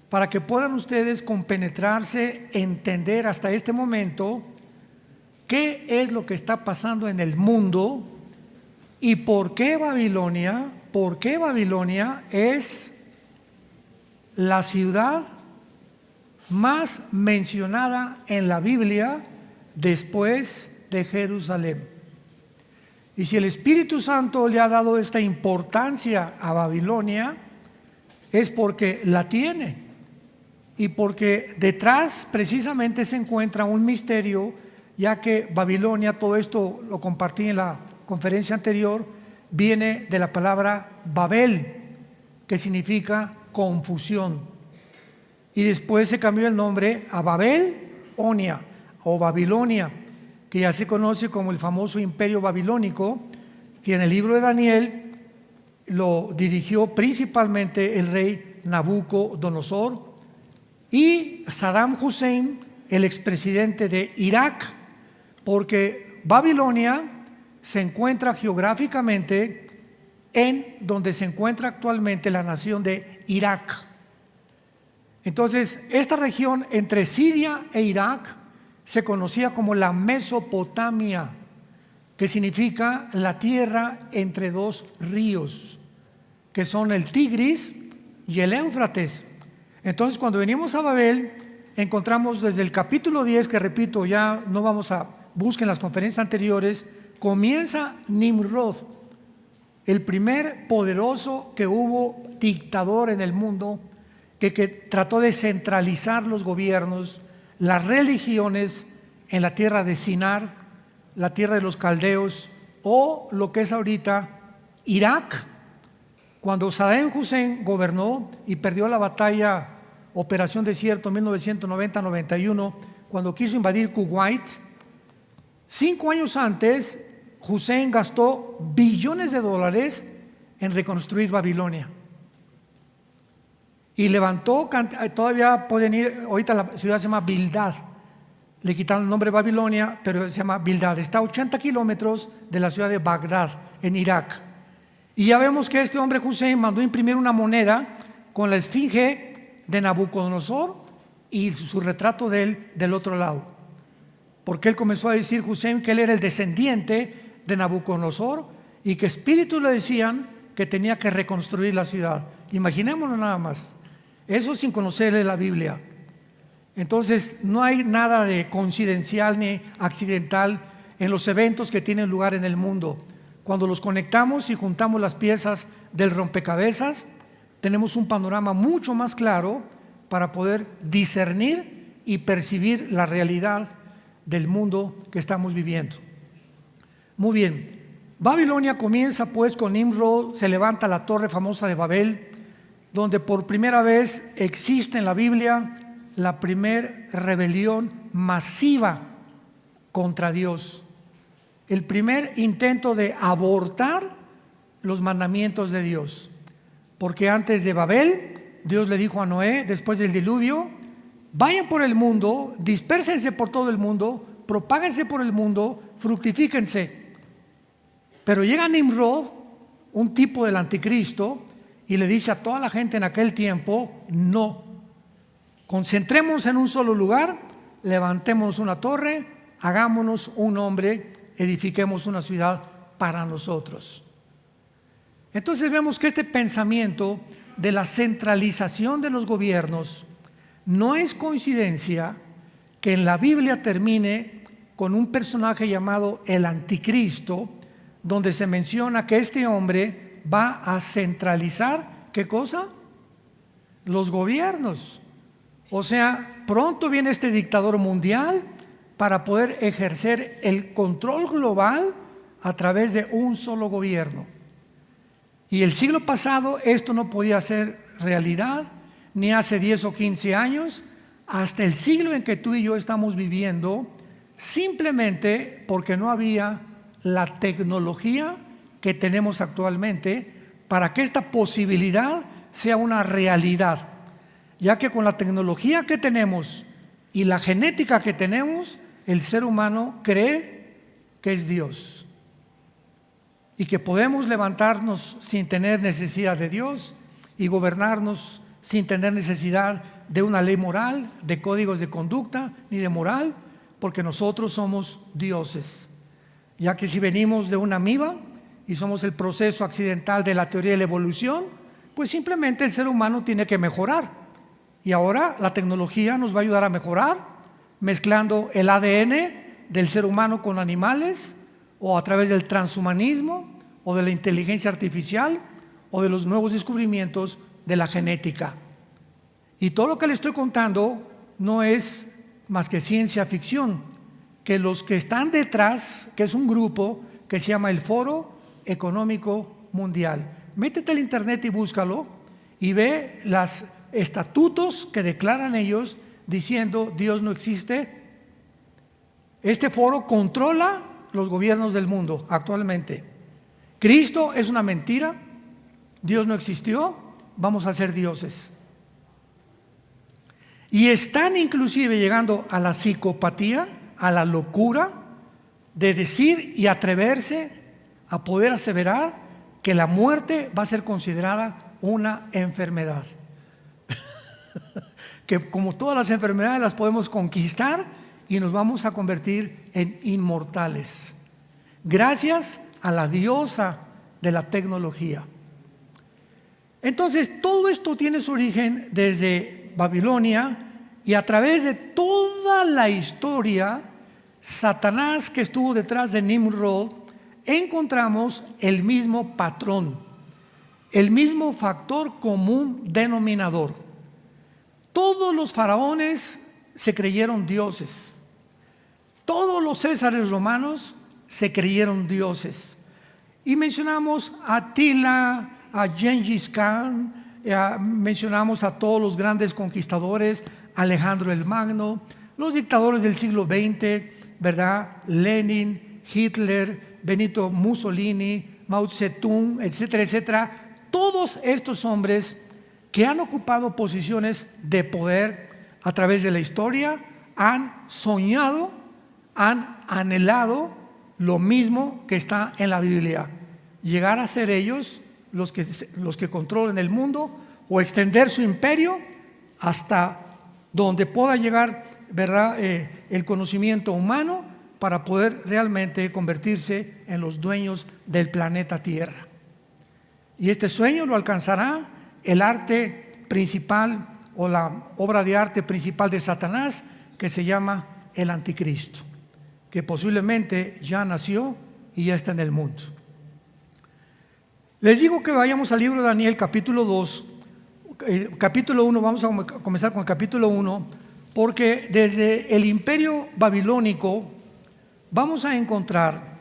para que puedan ustedes compenetrarse, entender hasta este momento qué es lo que está pasando en el mundo y por qué Babilonia es la ciudad más mencionada en la Biblia después de Jerusalén. Y si el Espíritu Santo le ha dado esta importancia a Babilonia, es porque la tiene y porque detrás precisamente se encuentra un misterio, ya que Babilonia, todo esto lo compartí en la conferencia anterior, viene de la palabra Babel, que significa confusión, y después se cambió el nombre a Babelonia o Babilonia, que ya se conoce como el famoso imperio babilónico, que en el libro de Daniel lo dirigió principalmente el rey Nabucodonosor y Saddam Hussein, el expresidente de Irak, porque Babilonia se encuentra geográficamente en donde se encuentra actualmente la nación de Irak. Entonces, esta región entre Siria e Irak se conocía como la Mesopotamia, que significa la tierra entre dos ríos, que son el Tigris y el Éufrates. Entonces, cuando venimos a Babel, encontramos desde el capítulo 10, que repito, ya no vamos a busquen las conferencias anteriores, comienza Nimrod, el primer poderoso que hubo dictador en el mundo, que trató de centralizar los gobiernos, las religiones en la tierra de Sinar, la tierra de los caldeos, o lo que es ahorita Irak. Cuando Saddam Hussein gobernó y perdió la batalla Operación Desierto en 1990-91, cuando quiso invadir Kuwait, 5 años antes Hussein gastó billones de dólares en reconstruir Babilonia. Y levantó, todavía pueden ir, ahorita la ciudad se llama Bildad, le quitaron el nombre Babilonia, pero se llama Bildad, está a 80 kilómetros de la ciudad de Bagdad, en Irak. Y ya vemos que este hombre Hussein mandó imprimir una moneda con la esfinge de Nabucodonosor y su retrato de él del otro lado, porque él comenzó a decir Hussein que él era el descendiente de Nabucodonosor y que espíritus le decían que tenía que reconstruir la ciudad. Imaginémonos nada más, eso sin conocerle la Biblia. Entonces no hay nada de coincidencial ni accidental en los eventos que tienen lugar en el mundo. Cuando los conectamos y juntamos las piezas del rompecabezas, tenemos un panorama mucho más claro para poder discernir y percibir la realidad del mundo que estamos viviendo. Muy bien, Babilonia comienza pues con Nimrod, se levanta la torre famosa de Babel, donde por primera vez existe en la Biblia la primer rebelión masiva contra Dios, el primer intento de abortar los mandamientos de Dios. Porque antes de Babel, Dios le dijo a Noé, después del diluvio, vayan por el mundo, dispérsense por todo el mundo, propáguense por el mundo, fructifíquense. Pero llega Nimrod, un tipo del anticristo, y le dice a toda la gente en aquel tiempo, no, concentrémonos en un solo lugar, levantémonos una torre, hagámonos un hombre, edifiquemos una ciudad para nosotros. Entonces vemos que este pensamiento de la centralización de los gobiernos no es coincidencia que en la Biblia termine con un personaje llamado el anticristo, donde se menciona que este hombre va a centralizar, ¿qué cosa? Los gobiernos. O sea, pronto viene este dictador mundial para poder ejercer el control global a través de un solo gobierno. Y el siglo pasado esto no podía ser realidad, ni hace 10 o 15 años, hasta el siglo en que tú y yo estamos viviendo, simplemente porque no había la tecnología que tenemos actualmente para que esta posibilidad sea una realidad, ya que con la tecnología que tenemos y la genética que tenemos, el ser humano cree que es Dios y que podemos levantarnos sin tener necesidad de Dios y gobernarnos sin tener necesidad de una ley moral, de códigos de conducta ni de moral, porque nosotros somos dioses. Ya que si venimos de una amiba y somos el proceso accidental de la teoría de la evolución, pues simplemente el ser humano tiene que mejorar. Y ahora la tecnología nos va a ayudar a mejorar, mezclando el ADN del ser humano con animales, o a través del transhumanismo, o de la inteligencia artificial, o de los nuevos descubrimientos de la genética. Y todo lo que le estoy contando no es más que ciencia ficción, que los que están detrás, que es un grupo que se llama el Foro Económico Mundial. Métete al internet y búscalo y ve los estatutos que declaran ellos diciendo Dios no existe. Este foro controla los gobiernos del mundo actualmente. Cristo es una mentira, Dios no existió, vamos a ser dioses. Y están inclusive llegando a la psicopatía, a la locura de decir y atreverse a poder aseverar que la muerte va a ser considerada una enfermedad. Que como todas las enfermedades las podemos conquistar y nos vamos a convertir en inmortales, gracias a la diosa de la tecnología. Entonces, todo esto tiene su origen desde Babilonia, y a través de toda la historia, Satanás, que estuvo detrás de Nimrod, encontramos el mismo patrón, el mismo factor común denominador. Todos los faraones se creyeron dioses. Todos los césares romanos se creyeron dioses. Y mencionamos a Atila, a Gengis Khan, mencionamos a todos los grandes conquistadores, Alejandro el Magno, los dictadores del siglo XX, ¿verdad? Lenin, Hitler, Benito Mussolini, Mao Zedong, etcétera, etcétera. Todos estos hombres que han ocupado posiciones de poder a través de la historia han soñado, han anhelado lo mismo que está en la Biblia: llegar a ser ellos los que controlen el mundo, o extender su imperio hasta donde pueda llegar, ¿verdad?, el conocimiento humano, para poder realmente convertirse en los dueños del planeta Tierra. Y este sueño lo alcanzará el arte principal, o la obra de arte principal de Satanás, que se llama el Anticristo, que posiblemente ya nació y ya está en el mundo. Les digo que vayamos al libro de Daniel, capítulo 2, capítulo 1, vamos a comenzar con el capítulo 1, porque desde el imperio babilónico vamos a encontrar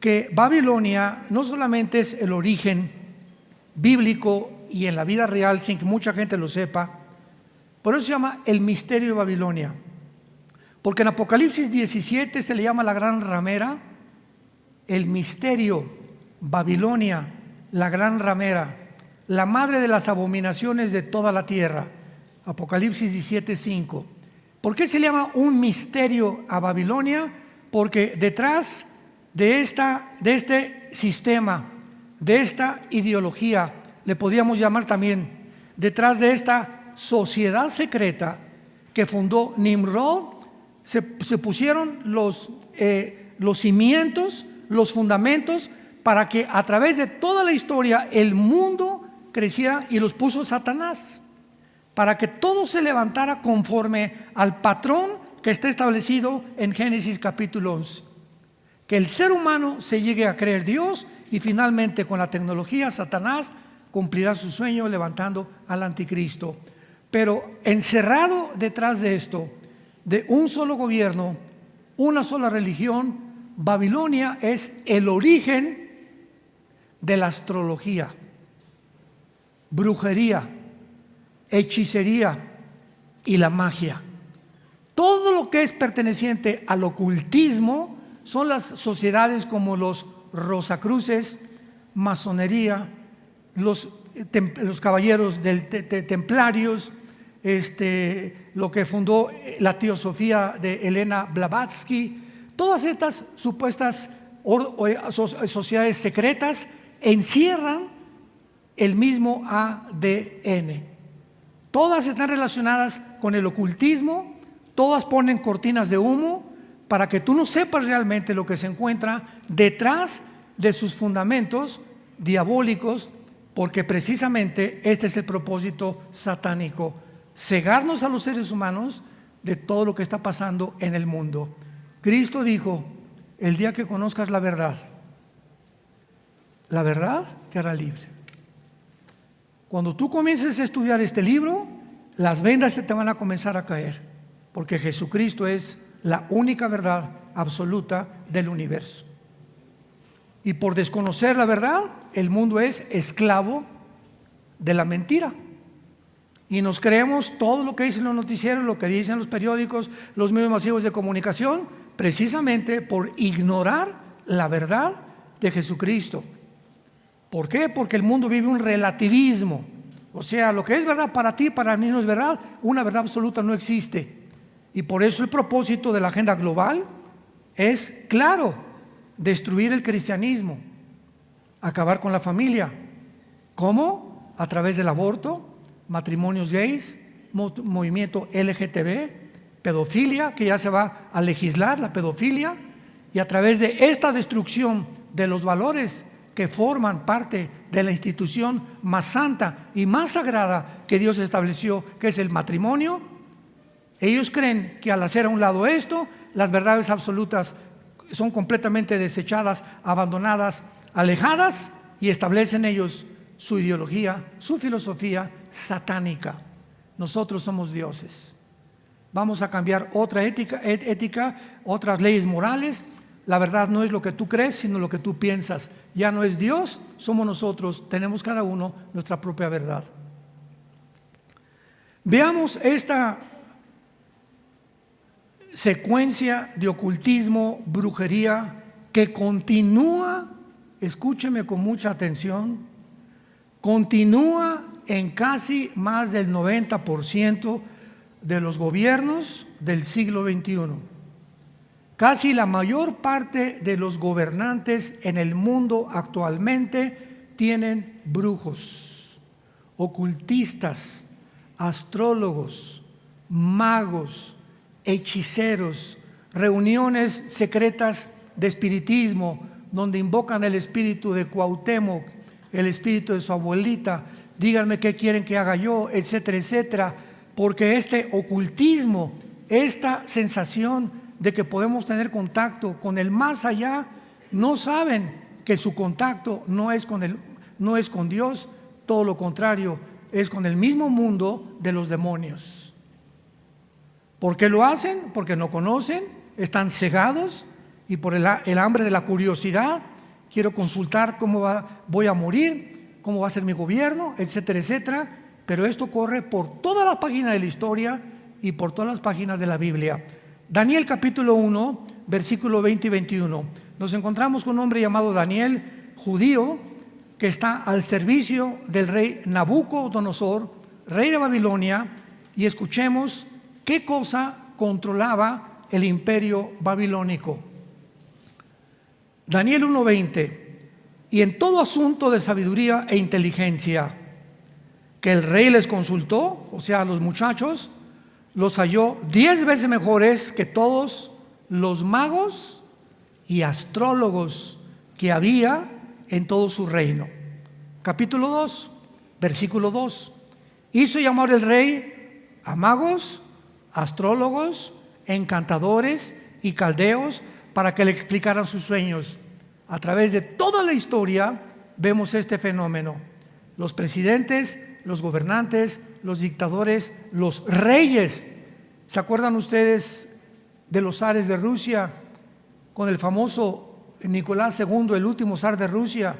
que Babilonia no solamente es el origen bíblico y en la vida real sin que mucha gente lo sepa. Por eso se llama el misterio de Babilonia. Porque en Apocalipsis 17 se le llama la gran ramera, el misterio, Babilonia, la gran ramera, la madre de las abominaciones de toda la tierra. Apocalipsis 17:5. ¿Por qué se le llama un misterio a Babilonia? Porque detrás de este sistema, de esta ideología, le podríamos llamar también, detrás de esta sociedad secreta que fundó Nimrod, se pusieron los cimientos, los fundamentos, para que a través de toda la historia el mundo creciera, y los puso Satanás, para que todo se levantara conforme al patrón que está establecido en Génesis capítulo 11. Que el ser humano se llegue a creer Dios, y finalmente con la tecnología Satanás cumplirá su sueño levantando al anticristo. Pero encerrado detrás de esto, de un solo gobierno, una sola religión, Babilonia es el origen de la astrología, brujería, hechicería y la magia. Todo lo que es perteneciente al ocultismo son las sociedades como los Rosacruces, masonería, los caballeros templarios, lo que fundó la teosofía de Elena Blavatsky. Todas estas supuestas sociedades secretas encierran el mismo ADN. Todas están relacionadas con el ocultismo, todas ponen cortinas de humo para que tú no sepas realmente lo que se encuentra detrás de sus fundamentos diabólicos, porque precisamente este es el propósito satánico: cegarnos a los seres humanos de todo lo que está pasando en el mundo. Cristo dijo: el día que conozcas la verdad te hará libre. Cuando tú comiences a estudiar este libro, las vendas te van a comenzar a caer, porque Jesucristo es la única verdad absoluta del universo. Y por desconocer la verdad, el mundo es esclavo de la mentira. Y nos creemos todo lo que dicen los noticieros, lo que dicen los periódicos, los medios masivos de comunicación, precisamente por ignorar la verdad de Jesucristo. ¿Por qué? Porque el mundo vive un relativismo. O sea, lo que es verdad para ti, para mí no es verdad. Una verdad absoluta no existe. Y por eso el propósito de la agenda global es claro: destruir el cristianismo, acabar con la familia. ¿Cómo? A través del aborto, matrimonios gays, movimiento LGTB, pedofilia, que ya se va a legislar la pedofilia, y a través de esta destrucción de los valores que forman parte de la institución más santa y más sagrada que Dios estableció, que es el matrimonio. Ellos creen que al hacer a un lado esto, las verdades absolutas son completamente desechadas, abandonadas, alejadas, y establecen ellos su ideología, su filosofía satánica. Nosotros somos dioses. Vamos a cambiar otra ética, otras leyes morales. La verdad no es lo que tú crees, sino lo que tú piensas. Ya no es Dios, somos nosotros. Tenemos cada uno nuestra propia verdad. Veamos esta secuencia de ocultismo, brujería, que continúa, escúcheme con mucha atención, continúa en casi más del 90% de los gobiernos del siglo XXI. Casi la mayor parte de los gobernantes en el mundo actualmente tienen brujos, ocultistas, astrólogos, magos, hechiceros, reuniones secretas de espiritismo donde invocan el espíritu de Cuauhtémoc, el espíritu de su abuelita, díganme qué quieren que haga yo, etcétera, etcétera, porque este ocultismo, esta sensación de que podemos tener contacto con el más allá, no saben que su contacto no es con Dios, todo lo contrario, es con el mismo mundo de los demonios. ¿Por qué lo hacen? Porque no conocen, están cegados, y por el hambre de la curiosidad. Quiero consultar cómo voy a morir, cómo va a ser mi gobierno, etcétera, etcétera. Pero esto corre por toda la página de la historia y por todas las páginas de la Biblia. Daniel capítulo 1, versículo 20 y 21. Nos encontramos con un hombre llamado Daniel, judío, que está al servicio del rey Nabucodonosor, rey de Babilonia, y escuchemos qué cosa controlaba el imperio babilónico. Daniel 1:20. Y en todo asunto de sabiduría e inteligencia que el rey les consultó, o sea, a los muchachos, los halló 10 veces mejores que todos los magos y astrólogos que había en todo su reino. Capítulo 2, versículo 2. Hizo llamar el rey a magos, astrólogos, encantadores y caldeos para que le explicaran sus sueños. A través de toda la historia vemos este fenómeno. Los presidentes, los gobernantes, los dictadores, los reyes. ¿Se acuerdan ustedes de los zares de Rusia? Con el famoso Nicolás II, el último zar de Rusia,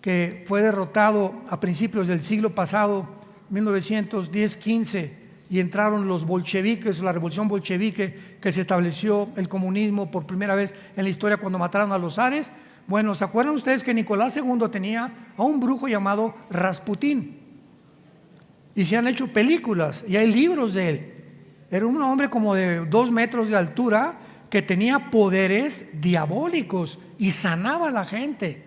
que fue derrotado a principios del siglo pasado, 1910-15, y entraron los bolcheviques, la revolución bolchevique, que se estableció el comunismo por primera vez en la historia cuando mataron a los zares. Bueno, ¿se acuerdan ustedes que Nicolás II tenía a un brujo llamado Rasputín? Y se han hecho películas y hay libros de él. Era un hombre como de 2 metros de altura que tenía poderes diabólicos y sanaba a la gente.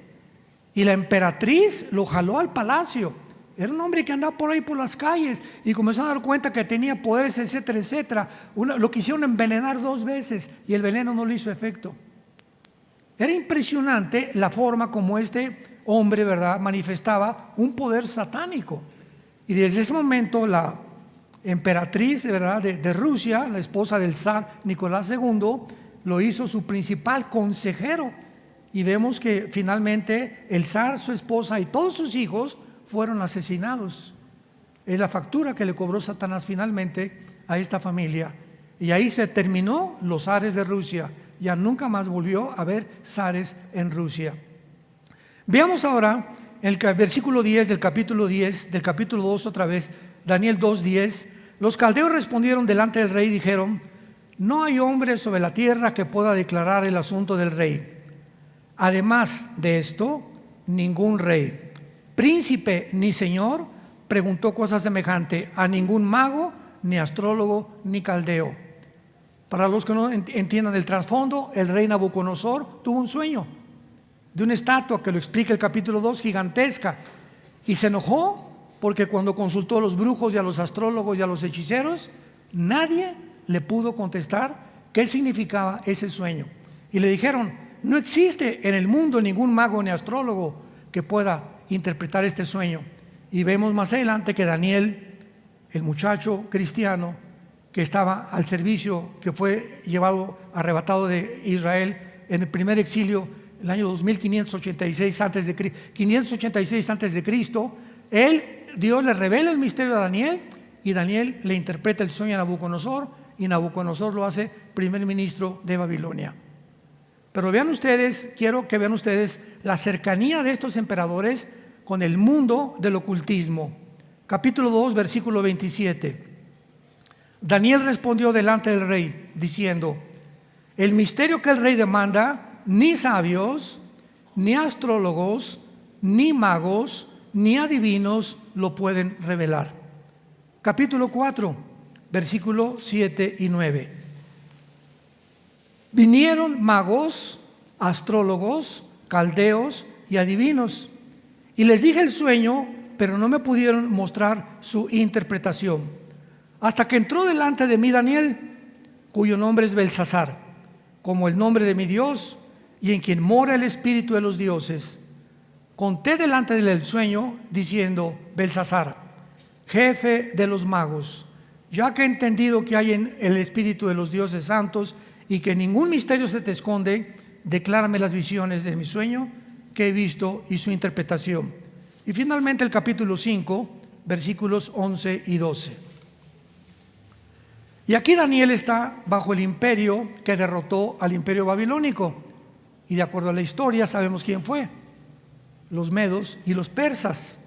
Y la emperatriz lo jaló al palacio. Era un hombre que andaba por ahí por las calles y comenzó a dar cuenta que tenía poderes, etcétera, etcétera. Lo quisieron envenenar 2 veces y el veneno no le hizo efecto. Era impresionante la forma como este hombre, ¿verdad?, manifestaba un poder satánico. Y desde ese momento la emperatriz, ¿verdad?, de Rusia, la esposa del zar Nicolás II, lo hizo su principal consejero. Y vemos que finalmente el zar, su esposa y todos sus hijos fueron asesinados. Es la factura que le cobró Satanás finalmente a esta familia. Y ahí se terminó los zares de Rusia. Ya nunca más volvió a haber zares en Rusia. Veamos ahora el versículo 10 del capítulo 10, del capítulo 2 otra vez, Daniel 2:10. Los caldeos respondieron delante del rey y dijeron: no hay hombre sobre la tierra que pueda declarar el asunto del rey. Además de esto, ningún rey, príncipe ni señor preguntó cosa semejante a ningún mago, ni astrólogo, ni caldeo. Para los que no entiendan el trasfondo, el rey Nabucodonosor tuvo un sueño de una estatua que lo explica el capítulo 2, gigantesca, y se enojó porque cuando consultó a los brujos y a los astrólogos y a los hechiceros, nadie le pudo contestar qué significaba ese sueño. Y le dijeron: no existe en el mundo ningún mago ni astrólogo que pueda interpretar este sueño. Y vemos más adelante que Daniel, el muchacho cristiano que estaba al servicio, que fue arrebatado de Israel en el primer exilio, el año 2586 antes de Cristo, Dios le revela el misterio a Daniel y Daniel le interpreta el sueño a Nabucodonosor y Nabucodonosor lo hace primer ministro de Babilonia. Pero vean ustedes, quiero que vean ustedes la cercanía de estos emperadores con el mundo del ocultismo. Capítulo 2, versículo 27. Daniel respondió delante del rey diciendo: el misterio que el rey demanda, ni sabios, ni astrólogos, ni magos, ni adivinos lo pueden revelar. Capítulo 4, versículo 7 y 9. Vinieron magos, astrólogos, caldeos y adivinos, y les dije el sueño, pero no me pudieron mostrar su interpretación. Hasta que entró delante de mí Daniel, cuyo nombre es Belsasar, como el nombre de mi Dios, y en quien mora el espíritu de los dioses. Conté delante de él el sueño, diciendo: Belsasar, jefe de los magos, ya que he entendido que hay en el espíritu de los dioses santos y que ningún misterio se te esconde, declárame las visiones de mi sueño que he visto y su interpretación. Y finalmente el capítulo 5, versículos 11 y 12. Y aquí Daniel está bajo el imperio que derrotó al imperio babilónico. Y de acuerdo a la historia sabemos quién fue: los medos y los persas.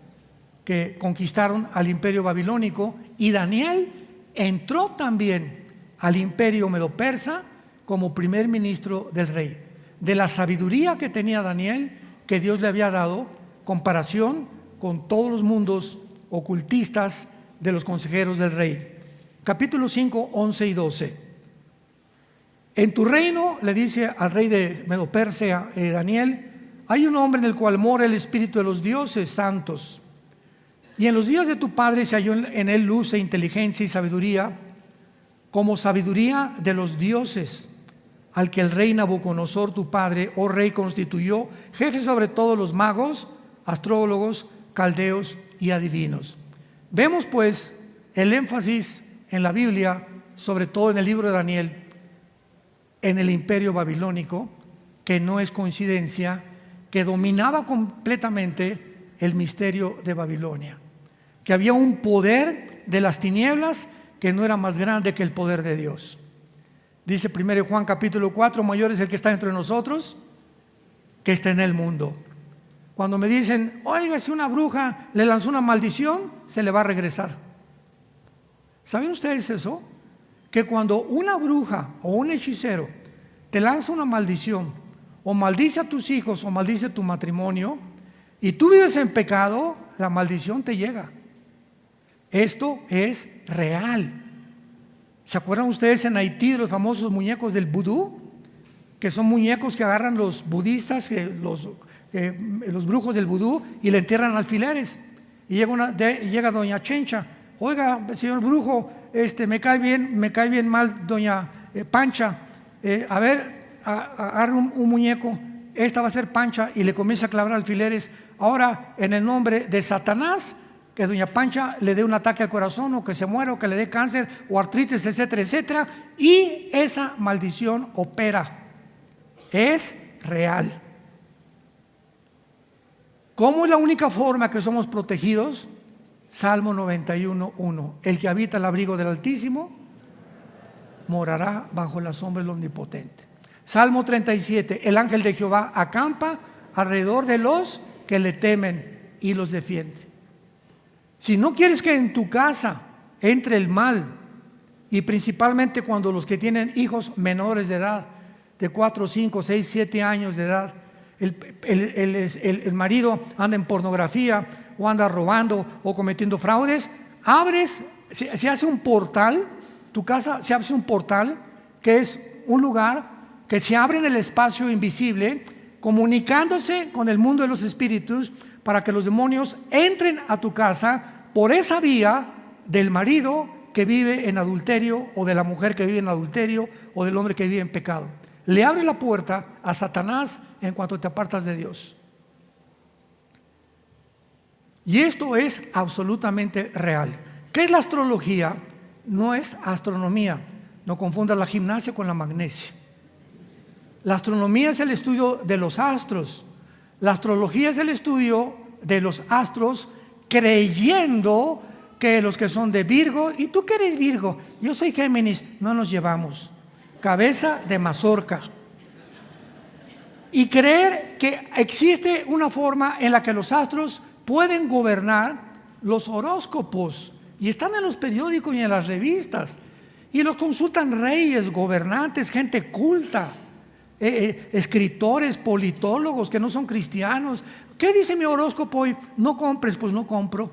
que conquistaron al imperio babilónico, y Daniel entró también al imperio medo-persa como primer ministro del rey. De la sabiduría que tenía Daniel, que Dios le había dado, comparación con todos los mundos ocultistas de los consejeros del rey. Capítulo 5, 11 y 12. En tu reino, le dice al rey de Medo-Persia, Daniel, hay un hombre en el cual mora el espíritu de los dioses santos. Y en los días de tu padre se halló en él luz e inteligencia y sabiduría, como sabiduría de los dioses, al que el rey Nabucodonosor, tu padre, oh rey, constituyó jefe sobre todos los magos, astrólogos, caldeos y adivinos. Vemos pues el énfasis en la Biblia, sobre todo en el libro de Daniel, en el imperio babilónico, que no es coincidencia, que dominaba completamente el misterio de Babilonia, que había un poder de las tinieblas que no era más grande que el poder de Dios. Dice 1 Juan capítulo 4, mayor es el que está entre nosotros que está en el mundo. Cuando me dicen, oiga, si una bruja le lanzó una maldición, se le va a regresar. ¿Saben ustedes eso? Que cuando una bruja o un hechicero te lanza una maldición, o maldice a tus hijos, o maldice tu matrimonio, y tú vives en pecado, la maldición te llega. Esto es real. ¿Se acuerdan ustedes en Haití de los famosos muñecos del vudú? Que son muñecos que agarran los budistas, los brujos del vudú, y le entierran alfileres. Y llega doña Chencha, oiga, señor brujo, me cae bien mal doña Pancha, a ver, agarra un muñeco, esta va a ser Pancha, y le comienza a clavar alfileres. Ahora, en el nombre de Satanás, que doña Pancha le dé un ataque al corazón, o que se muera, o que le dé cáncer, o artritis, etcétera, etcétera, y esa maldición opera, es real. ¿Cómo es la única forma que somos protegidos? Salmo 91:1, el que habita el abrigo del Altísimo morará bajo la sombra del Omnipotente. Salmo 37, el ángel de Jehová acampa alrededor de los que le temen y los defiende. Si no quieres que en tu casa entre el mal, y principalmente cuando los que tienen hijos menores de edad, de 4, 5, 6, 7 años de edad, el marido anda en pornografía, o anda robando, o cometiendo fraudes, se hace un portal, tu casa se hace un portal, que es un lugar que se abre en el espacio invisible, comunicándose con el mundo de los espíritus, para que los demonios entren a tu casa por esa vía del marido que vive en adulterio, o de la mujer que vive en adulterio, o del hombre que vive en pecado. Le abre la puerta a Satanás en cuanto te apartas de Dios. Y esto es absolutamente real. ¿Qué es la astrología? No es astronomía. No confundas la gimnasia con la magnesia. La astronomía es el estudio de los astros. La astrología es el estudio de los astros, creyendo que los que son de Virgo, y tú que eres Virgo, yo soy Géminis, no nos llevamos. Cabeza de mazorca. Y creer que existe una forma en la que los astros pueden gobernar los horóscopos, y están en los periódicos y en las revistas, y los consultan reyes, gobernantes, gente culta, escritores, politólogos que no son cristianos. ¿Qué dice mi horóscopo hoy? No compres, pues no compro.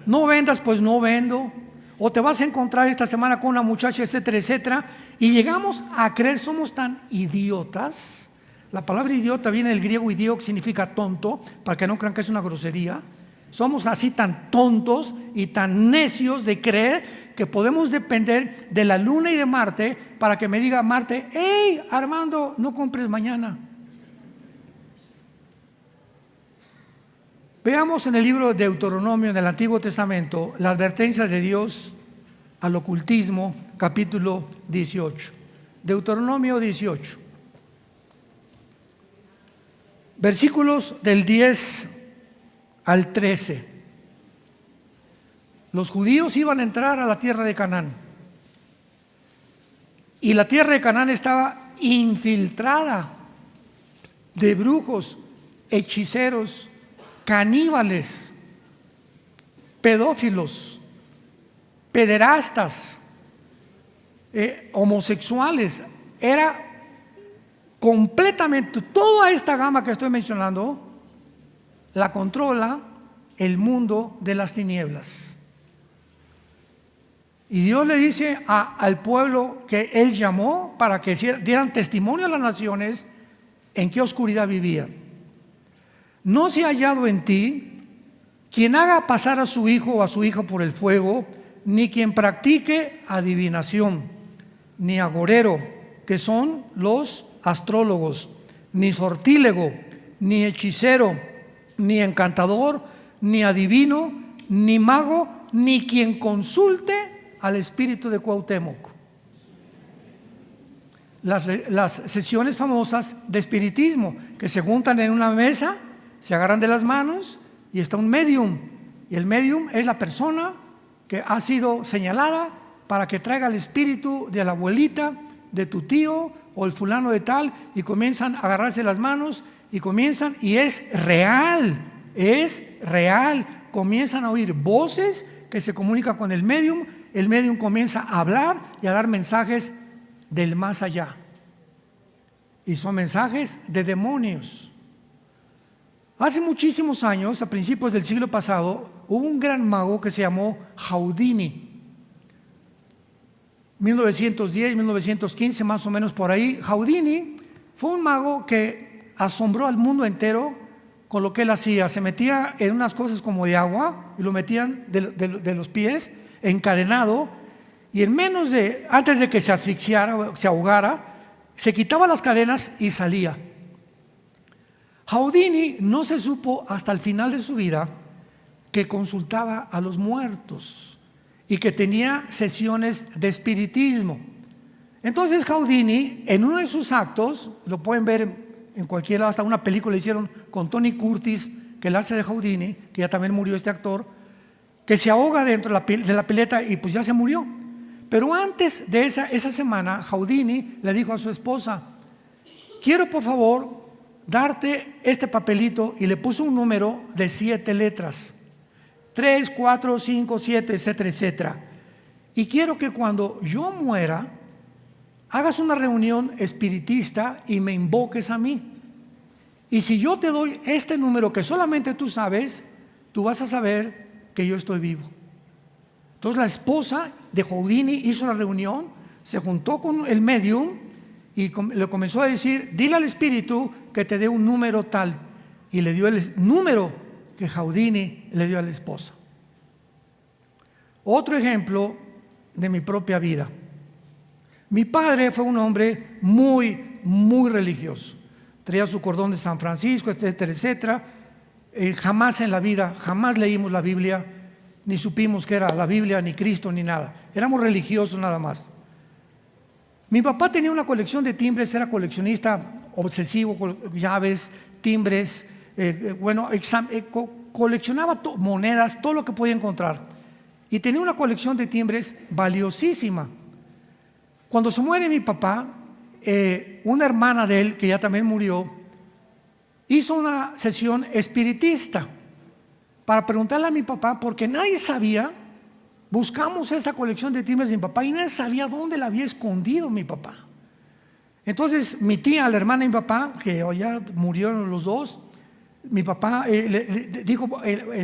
No vendas, pues no vendo. O te vas a encontrar esta semana con una muchacha, etcétera, etcétera. Y llegamos a creer, somos tan idiotas. La palabra idiota viene del griego idio, que significa tonto, para que no crean que es una grosería. Somos así tan tontos y tan necios de creer que podemos depender de la luna y de Marte para que me diga Marte, hey Armando, no compres mañana. Veamos en el libro de Deuteronomio, en el Antiguo Testamento, la advertencia de Dios al ocultismo, capítulo 18. Deuteronomio 18. Versículos del 10 al 13. Los judíos iban a entrar a la tierra de Canaán. Y la tierra de Canaán estaba infiltrada de brujos, hechiceros, caníbales, pedófilos, pederastas, homosexuales. Era completamente, toda esta gama que estoy mencionando la controla el mundo de las tinieblas. Y Dios le dice al pueblo que Él llamó para que dieran testimonio a las naciones en qué oscuridad vivían. No se ha hallado en ti quien haga pasar a su hijo o a su hija por el fuego, ni quien practique adivinación, ni agorero, que son los astrólogos, ni sortílego, ni hechicero, ni encantador, ni adivino, ni mago, ni quien consulte al espíritu de Cuauhtémoc. Las sesiones famosas de espiritismo, que se juntan en una mesa, se agarran de las manos y está un medium, y el medium es la persona que ha sido señalada para que traiga el espíritu de la abuelita, de tu tío o el fulano de tal, y comienzan a agarrarse las manos y comienzan, y es real, comienzan a oír voces que se comunican con el medium comienza a hablar y a dar mensajes del más allá, y son mensajes de demonios. Hace muchísimos años, a principios del siglo pasado, hubo un gran mago que se llamó Houdini. 1910, 1915, más o menos por ahí. Houdini fue un mago que asombró al mundo entero con lo que él hacía. Se metía en unas cosas como de agua y lo metían de los pies, encadenado, y antes de que se asfixiara, se ahogara, se quitaba las cadenas y salía. Houdini no se supo hasta el final de su vida que consultaba a los muertos y que tenía sesiones de espiritismo. Entonces Houdini, en uno de sus actos, lo pueden ver en cualquiera, hasta una película hicieron con Tony Curtis, que él hace de Houdini, que ya también murió este actor, que se ahoga dentro de la pileta y pues ya se murió. Pero antes de esa semana, Houdini le dijo a su esposa: quiero por favor darte este papelito, y le puso un número de 7 letras, 3, 4, 5, 7, etcétera, etcétera. Y quiero que cuando yo muera, hagas una reunión espiritista y me invoques a mí. Y si yo te doy este número que solamente tú sabes, tú vas a saber que yo estoy vivo. Entonces la esposa de Houdini hizo la reunión, se juntó con el medium y le comenzó a decir: dile al espíritu que te dé un número tal, y le dio el número que Houdini le dio a la esposa. Otro ejemplo de mi propia vida. Mi padre fue un hombre muy, muy religioso. Traía su cordón de San Francisco, etcétera, etcétera. Jamás en la vida, jamás leímos la Biblia, ni supimos que era la Biblia, ni Cristo, ni nada. Éramos religiosos nada más. Mi papá tenía una colección de timbres, era coleccionista obsesivo, llaves, timbres, coleccionaba monedas, todo lo que podía encontrar. Y tenía una colección de timbres valiosísima. Cuando se muere mi papá, una hermana de él, que ya también murió, hizo una sesión espiritista para preguntarle a mi papá, porque nadie sabía. Buscamos esa colección de timbres de mi papá y nadie sabía dónde la había escondido mi papá. Entonces mi tía, la hermana de mi papá, que ya murieron los dos, mi papá le dijo,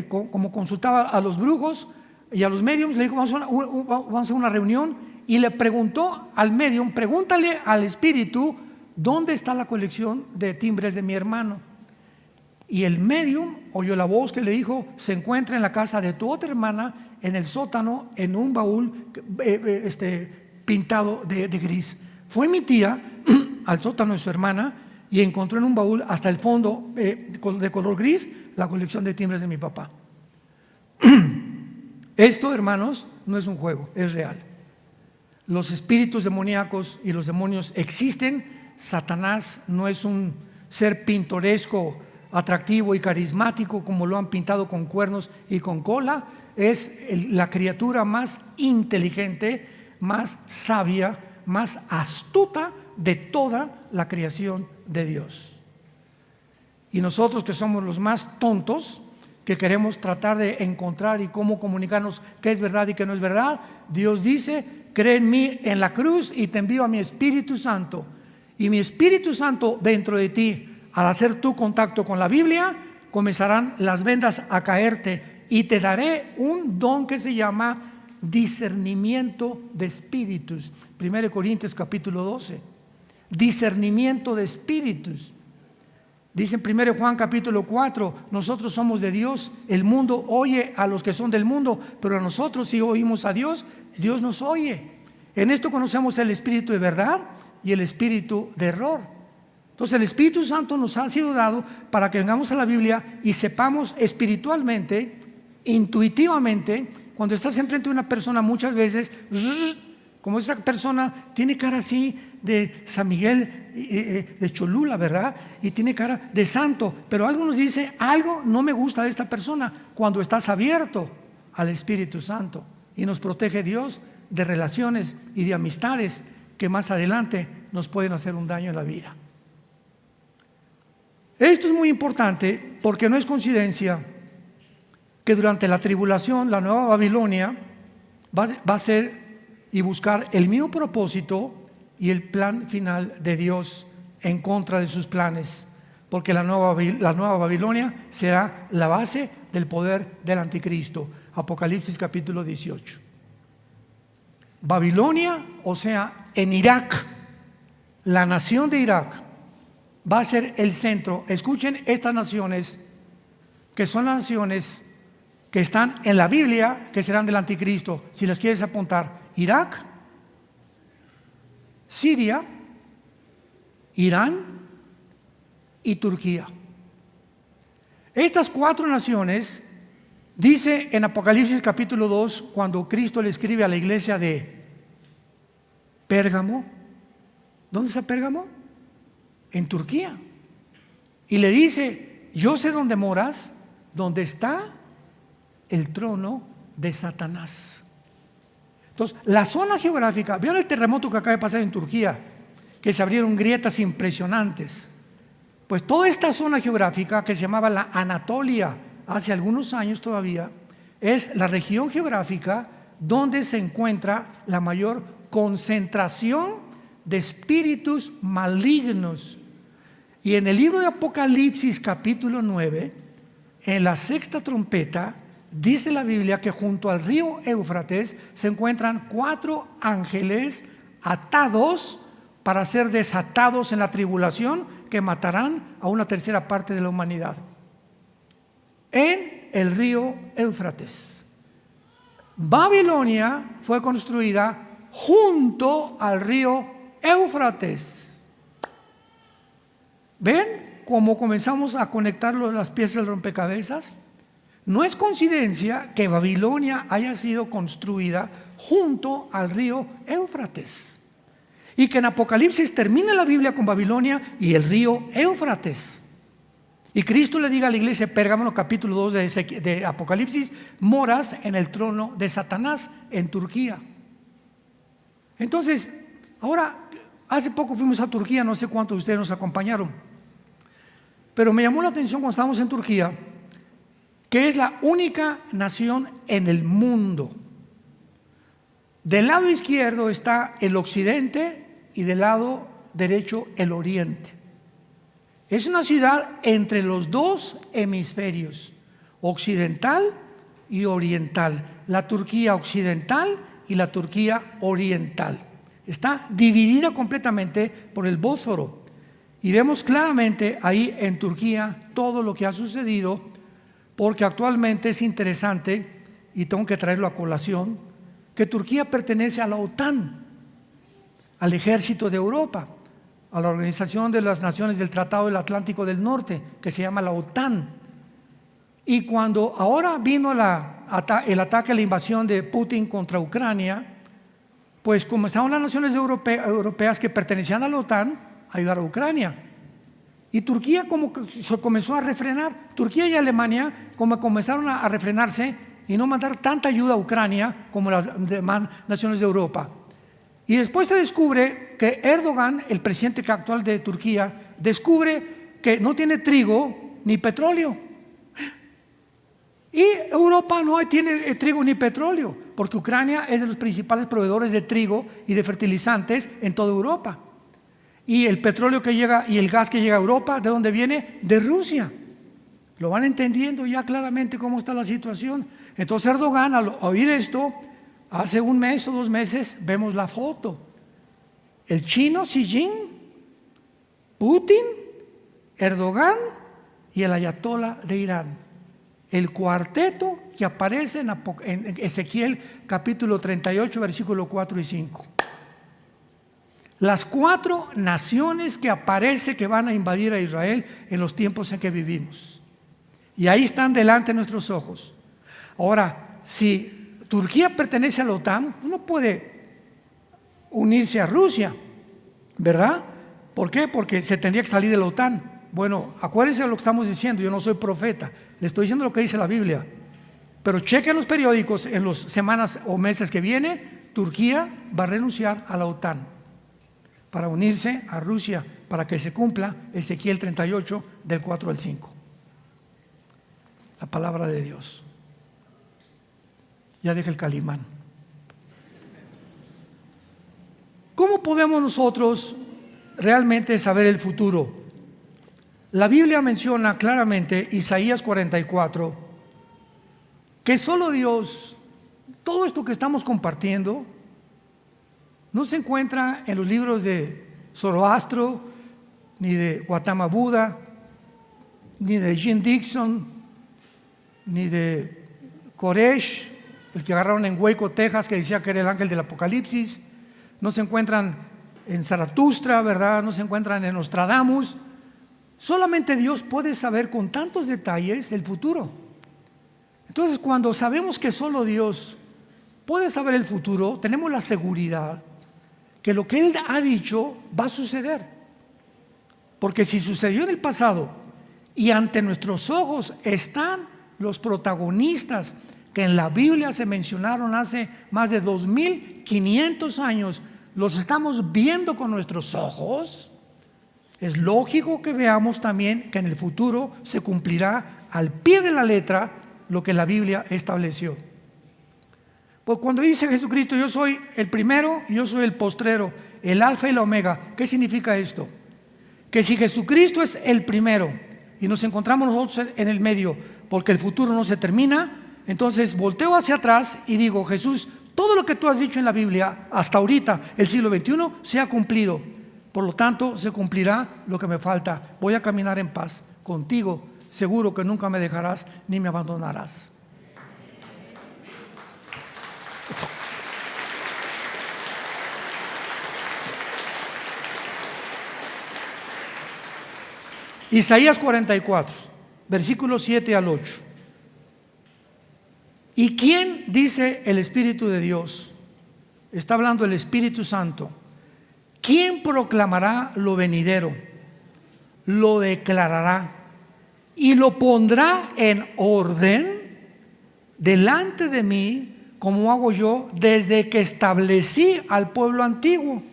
como consultaba a los brujos y a los mediums, le dijo: vamos a hacer una reunión, y le preguntó al medium: pregúntale al espíritu dónde está la colección de timbres de mi hermano. Y el medium oyó la voz que le dijo: se encuentra en la casa de tu otra hermana, en el sótano, en un baúl pintado de gris. Fue mi tía al sótano de su hermana y encontró en un baúl hasta el fondo de color gris la colección de timbres de mi papá. Esto, hermanos, no es un juego, es real. Los espíritus demoníacos y los demonios existen. Satanás no es un ser pintoresco, atractivo y carismático como lo han pintado con cuernos y con cola. Es la criatura más inteligente, más sabia, más astuta de toda la creación de Dios. Y nosotros, que somos los más tontos, que queremos tratar de encontrar y cómo comunicarnos qué es verdad y qué no es verdad, Dios dice: cree en mí en la cruz y te envío a mi Espíritu Santo. Y mi Espíritu Santo dentro de ti, al hacer tu contacto con la Biblia, comenzarán las vendas a caerte y te daré un don que se llama discernimiento de espíritus. 1 Corintios capítulo 12. Discernimiento de espíritus. Dice en 1 Juan capítulo 4, nosotros somos de Dios, el mundo oye a los que son del mundo, pero a nosotros, si oímos a Dios, Dios nos oye. En esto conocemos el espíritu de verdad y el espíritu de error. Entonces el Espíritu Santo nos ha sido dado para que vengamos a la Biblia y sepamos espiritualmente, intuitivamente. Cuando estás enfrente de una persona, muchas veces, como esa persona tiene cara así de San Miguel de Cholula, ¿verdad? Y tiene cara de santo, pero algo nos dice: algo no me gusta de esta persona. Cuando estás abierto al Espíritu Santo, y nos protege Dios de relaciones y de amistades que más adelante nos pueden hacer un daño en la vida. Esto es muy importante porque no es coincidencia que durante la tribulación la nueva Babilonia va a ser y buscar el mismo propósito y el plan final de Dios en contra de sus planes, porque la nueva Babilonia será la base del poder del anticristo. Apocalipsis capítulo 18. Babilonia, o sea, en Irak, la nación de Irak va a ser el centro. Escuchen estas naciones, que son las naciones que están en la Biblia, que serán del anticristo. Si las quieres apuntar: Irak, Siria, Irán y Turquía. Estas 4 naciones, dice en Apocalipsis capítulo 2, cuando Cristo le escribe a la iglesia de Pérgamo. ¿Dónde está Pérgamo? En Turquía. Y le dice: yo sé dónde moras, donde está el trono de Satanás. Entonces, la zona geográfica, ¿vieron el terremoto que acaba de pasar en Turquía? Que se abrieron grietas impresionantes. Pues toda esta zona geográfica, que se llamaba la Anatolia hace algunos años todavía, es la región geográfica donde se encuentra la mayor concentración de espíritus malignos. Y en el libro de Apocalipsis capítulo 9, en la 6ª trompeta, dice la Biblia que junto al río Éufrates se encuentran 4 ángeles atados para ser desatados en la tribulación, que matarán a una 1/3 parte de la humanidad. En el río Éufrates. Babilonia fue construida junto al río Éufrates. ¿Ven cómo comenzamos a conectar las piezas del rompecabezas? No es coincidencia que Babilonia haya sido construida junto al río Éufrates, y que en Apocalipsis termine la Biblia con Babilonia y el río Éufrates. Y Cristo le diga a la iglesia de Pérgamo, capítulo 2 de Apocalipsis: moras en el trono de Satanás en Turquía. Entonces, ahora, hace poco fuimos a Turquía, no sé cuántos de ustedes nos acompañaron, pero me llamó la atención cuando estábamos en Turquía, que es la única nación en el mundo. Del lado izquierdo está el occidente y del lado derecho el oriente. Es una ciudad entre los 2 hemisferios, occidental y oriental, la Turquía occidental y la Turquía oriental. Está dividida completamente por el Bósforo, y vemos claramente ahí en Turquía todo lo que ha sucedido, porque actualmente es interesante, y tengo que traerlo a colación, que Turquía pertenece a la OTAN, al ejército de Europa, a la Organización de las Naciones del Tratado del Atlántico del Norte, que se llama la OTAN. Y cuando ahora vino el ataque, la invasión de Putin contra Ucrania, pues comenzaron las naciones europeas que pertenecían a la OTAN a ayudar a Ucrania. Y Turquía como que se comenzó a refrenar. Turquía y Alemania como comenzaron a refrenarse y no mandar tanta ayuda a Ucrania como las demás naciones de Europa. Y después se descubre que Erdogan, el presidente actual de Turquía, descubre que no tiene trigo ni petróleo. Y Europa no tiene trigo ni petróleo, porque Ucrania es de los principales proveedores de trigo y de fertilizantes en toda Europa. Y el petróleo que llega y el gas que llega a Europa, ¿de dónde viene? De Rusia. Lo van entendiendo ya claramente cómo está la situación. Entonces Erdogan, al oír esto, hace un mes o 2 meses, vemos la foto. El chino Xi Jinping, Putin, Erdogan y el ayatolá de Irán. El cuarteto que aparece en Ezequiel capítulo 38, versículo 4 y 5. Las 4 naciones que aparece que van a invadir a Israel en los tiempos en que vivimos. Y ahí están delante de nuestros ojos. Ahora, si Turquía pertenece a la OTAN, no puede unirse a Rusia, ¿verdad? ¿Por qué? Porque se tendría que salir de la OTAN. Bueno, acuérdense de lo que estamos diciendo, yo no soy profeta, le estoy diciendo lo que dice la Biblia. Pero chequen los periódicos, en las semanas o meses que viene, Turquía va a renunciar a la OTAN para unirse a Rusia, para que se cumpla Ezequiel 38 del 4 al 5. La palabra de Dios. Ya deja el calimán. ¿Cómo podemos nosotros realmente saber el futuro? La Biblia menciona claramente, Isaías 44, que solo Dios, todo esto que estamos compartiendo, no se encuentra en los libros de Zoroastro, ni de Gautama Buda, ni de Jim Dixon, ni de Koresh, el que agarraron en Waco, Texas, que decía que era el ángel del Apocalipsis. No se encuentran en Zaratustra, ¿verdad? No se encuentran en Nostradamus. Solamente Dios puede saber con tantos detalles el futuro. Entonces, cuando sabemos que solo Dios puede saber el futuro, tenemos la seguridad que lo que Él ha dicho va a suceder. Porque si sucedió en el pasado y ante nuestros ojos están los protagonistas que en la Biblia se mencionaron hace más de 2500 años, los estamos viendo con nuestros ojos, es lógico que veamos también que en el futuro se cumplirá al pie de la letra lo que la Biblia estableció. Pues cuando dice Jesucristo, yo soy el primero, yo soy el postrero, el alfa y la omega, ¿qué significa esto? Que si Jesucristo es el primero y nos encontramos nosotros en el medio, porque el futuro no se termina, entonces volteo hacia atrás y digo, Jesús, todo lo que tú has dicho en la Biblia hasta ahorita, el siglo XXI, se ha cumplido. Por lo tanto, se cumplirá lo que me falta. Voy a caminar en paz contigo, seguro que nunca me dejarás ni me abandonarás. Isaías 44, versículos 7 al 8. ¿Y quién dice el Espíritu de Dios? Está hablando el Espíritu Santo. ¿Quién proclamará lo venidero? Lo declarará y lo pondrá en orden delante de mí, como hago yo desde que establecí al pueblo antiguo.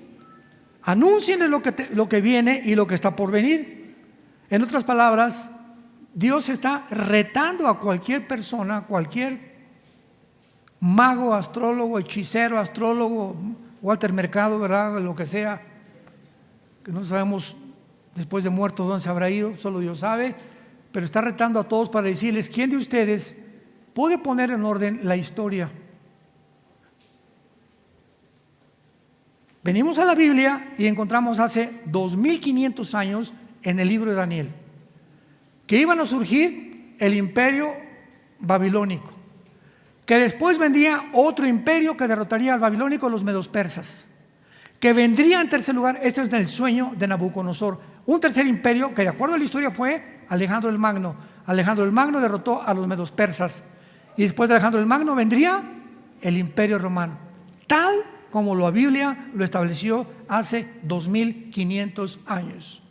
Anúncienle lo que viene y lo que está por venir. En otras palabras, Dios está retando a cualquier persona, cualquier mago, astrólogo, hechicero, astrólogo, Walter Mercado, ¿verdad? Lo que sea, que no sabemos después de muerto dónde se habrá ido, solo Dios sabe, pero está retando a todos para decirles, ¿quién de ustedes puede poner en orden la historia? Venimos a la Biblia y encontramos hace 2500 años en el libro de Daniel que iban a surgir el imperio babilónico, que después vendría otro imperio que derrotaría al babilónico, los medos persas, que vendría en tercer lugar, este es el sueño de Nabucodonosor, un tercer imperio que de acuerdo a la historia fue Alejandro el Magno. Alejandro el Magno derrotó a los medos persas y después de Alejandro el Magno vendría el imperio romano, tal como la Biblia lo estableció hace 2500 años.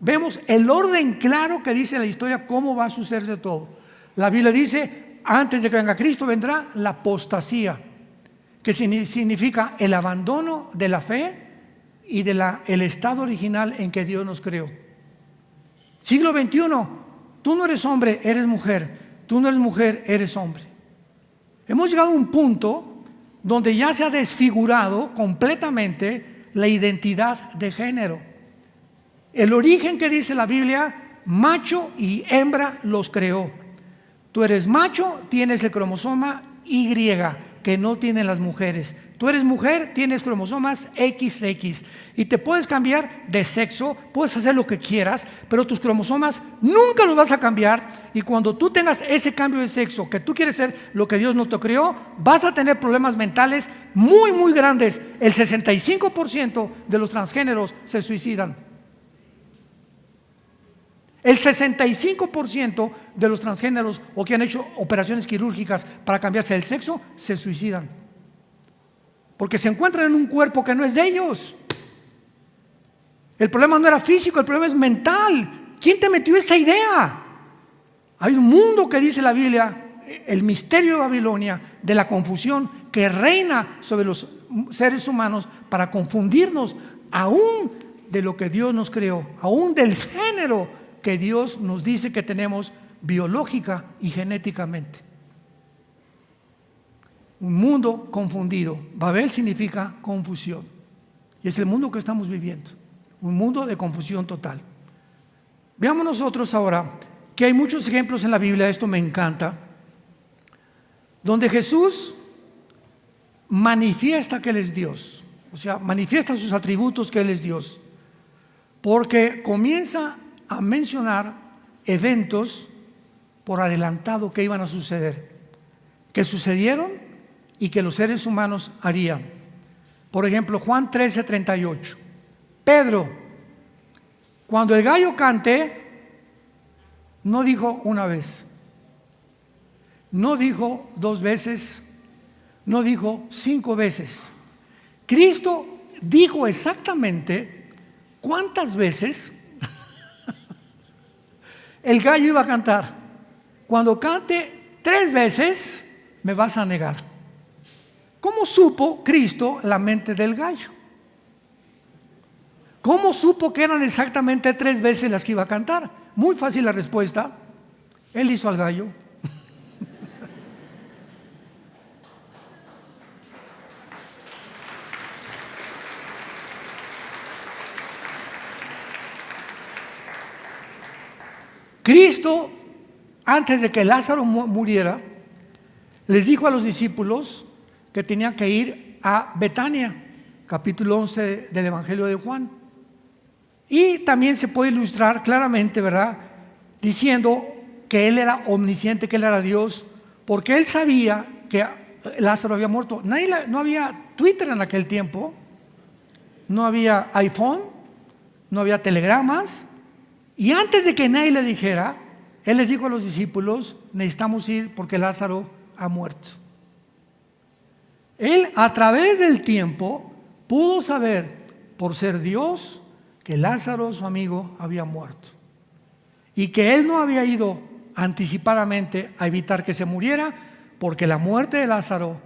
Vemos el orden claro que dice la historia, cómo va a suceder todo. La Biblia dice, antes de que venga Cristo vendrá la apostasía, que significa el abandono de la fe y el estado original en que Dios nos creó. Siglo XXI, tú no eres hombre, eres mujer. tú no eres mujer, eres hombre. Hemos llegado a un punto donde ya se ha desfigurado completamente la identidad de género. El origen que dice la Biblia, macho y hembra los creó. Tú eres macho, tienes el cromosoma Y que no tienen las mujeres. Tú eres mujer, tienes cromosomas XX y te puedes cambiar de sexo, puedes hacer lo que quieras, pero tus cromosomas nunca los vas a cambiar, y cuando tú tengas ese cambio de sexo, que tú quieres ser lo que Dios no te creó, vas a tener problemas mentales muy, muy grandes. El 65% de los transgéneros se suicidan. El 65% de los transgéneros o que han hecho operaciones quirúrgicas para cambiarse el sexo se suicidan, porque se encuentran en un cuerpo que no es de ellos. El problema no era físico, el problema es mental. ¿Quién te metió esa idea? Hay un mundo que dice la Biblia, el misterio de Babilonia, de la confusión que reina sobre los seres humanos para confundirnos aún de lo que Dios nos creó, aún del género que Dios nos dice que tenemos biológica y genéticamente. Un mundo confundido. Babel significa confusión, y es el mundo que estamos viviendo, un mundo de confusión total. Veamos nosotros ahora que hay muchos ejemplos en la Biblia, esto me encanta, donde Jesús manifiesta que Él es Dios, o sea, manifiesta sus atributos que Él es Dios, porque comienza a mencionar eventos por adelantado que iban a suceder, que sucedieron y que los seres humanos harían. Por ejemplo, Juan 13:38. Pedro, cuando el gallo cante, no dijo una vez, no dijo 2 veces, no dijo 5 veces. Cristo dijo exactamente cuántas veces el gallo iba a cantar. Cuando cante 3 veces, me vas a negar. ¿Cómo supo Cristo la mente del gallo? ¿Cómo supo que eran exactamente 3 veces las que iba a cantar? Muy fácil la respuesta. Él hizo al gallo. Cristo, antes de que Lázaro muriera, les dijo a los discípulos que tenían que ir a Betania, capítulo 11 del Evangelio de Juan. Y también se puede ilustrar claramente, ¿verdad?, diciendo que Él era omnisciente, que Él era Dios, porque Él sabía que Lázaro había muerto. No había Twitter en aquel tiempo, no había iPhone, no había telegramas. Y antes de que nadie le dijera, Él les dijo a los discípulos, necesitamos ir porque Lázaro ha muerto. Él, a través del tiempo, pudo saber, por ser Dios, que Lázaro, su amigo, había muerto, y que Él no había ido anticipadamente a evitar que se muriera, porque la muerte de Lázaro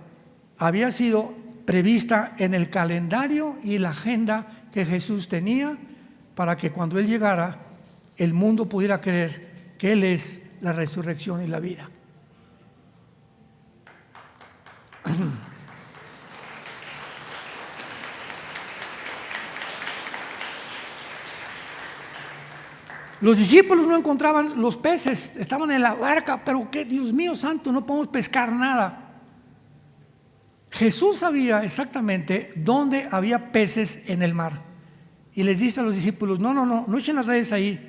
había sido prevista en el calendario y la agenda que Jesús tenía, para que cuando Él llegara, el mundo pudiera creer que Él es la resurrección y la vida. Los discípulos no encontraban los peces, estaban en la barca, pero que Dios mío santo, no podemos pescar nada. Jesús sabía exactamente dónde había peces en el mar, y les dice a los discípulos, no echen las redes ahí,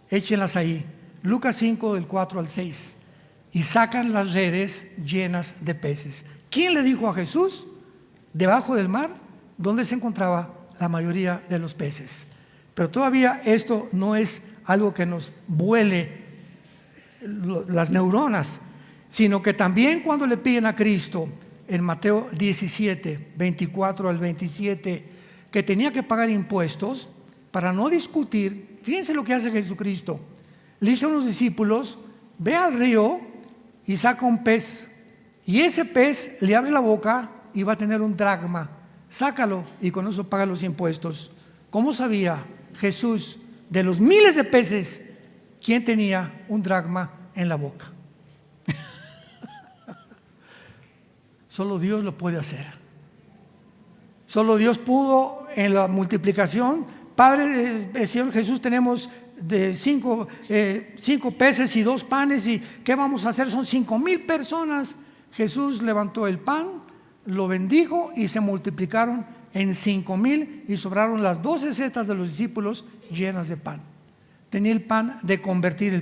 échenlas ahí. Lucas 5 del 4 al 6, y sacan las redes llenas de peces. ¿Quién le dijo a Jesús? Debajo del mar, donde se encontraba la mayoría de los peces. Pero todavía esto no es algo que nos vuele las neuronas, sino que también cuando le piden a Cristo en Mateo 17, 24 al 27, que tenía que pagar impuestos para no discutir, fíjense lo que hace Jesucristo. Le dice a unos discípulos, ve al río y saca un pez, y ese pez le abre la boca y va a tener un dracma, sácalo y con eso paga los impuestos. ¿Cómo sabía Jesús de los miles de peces quién tenía un dracma en la boca? Solo Dios lo puede hacer. Solo Dios pudo en la multiplicación. Padre, Señor Jesús, tenemos de 5 peces y 2 panes, y ¿qué vamos a hacer? Son 5,000 personas. Jesús levantó el pan, lo bendijo y se multiplicaron en 5,000, y sobraron las 12 cestas de los discípulos llenas de pan. Tenía el pan, de convertir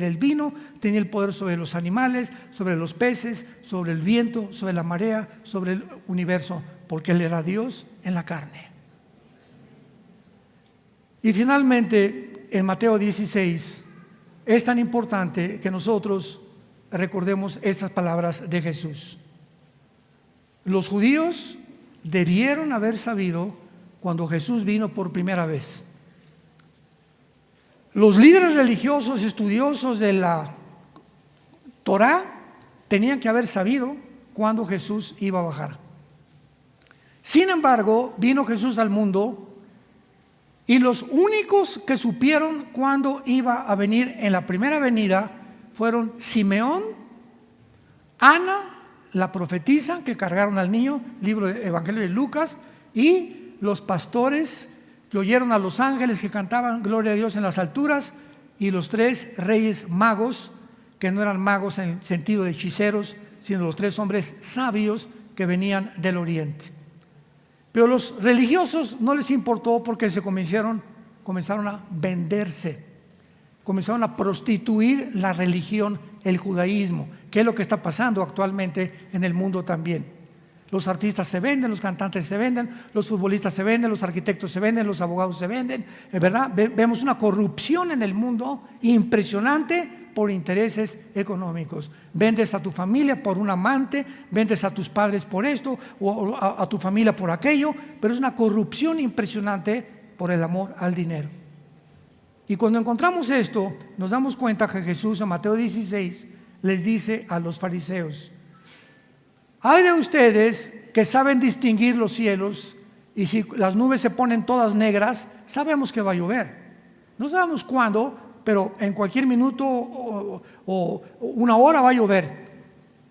el vino, tenía el poder sobre los animales, sobre los peces, sobre el viento, sobre la marea, sobre el universo, porque Él era Dios en la carne. Y finalmente, en Mateo 16, es tan importante que nosotros recordemos estas palabras de Jesús. Los judíos debieron haber sabido cuando Jesús vino por primera vez. Los líderes religiosos estudiosos de la Torá tenían que haber sabido cuando Jesús iba a bajar. Sin embargo, vino Jesús al mundo, y los únicos que supieron cuándo iba a venir en la primera venida fueron Simeón, Ana, la profetisa que cargaron al niño, libro del Evangelio de Lucas, y los pastores que oyeron a los ángeles que cantaban gloria a Dios en las alturas, y los 3 reyes magos, que no eran magos en sentido de hechiceros, sino los 3 hombres sabios que venían del oriente. Pero los religiosos no les importó, porque comenzaron a venderse, comenzaron a prostituir la religión, el judaísmo, que es lo que está pasando actualmente en el mundo también. Los artistas se venden, los cantantes se venden, los futbolistas se venden, los arquitectos se venden, los abogados se venden, ¿verdad? Vemos una corrupción en el mundo impresionante por intereses económicos. Vendes a tu familia por un amante, vendes a tus padres por esto, o a tu familia por aquello, pero es una corrupción impresionante por el amor al dinero. Y cuando encontramos esto, nos damos cuenta que Jesús en Mateo 16 les dice a los fariseos: hay de ustedes que saben distinguir los cielos, y si las nubes se ponen todas negras, sabemos que va a llover. No sabemos cuándo, pero en cualquier minuto o una hora va a llover.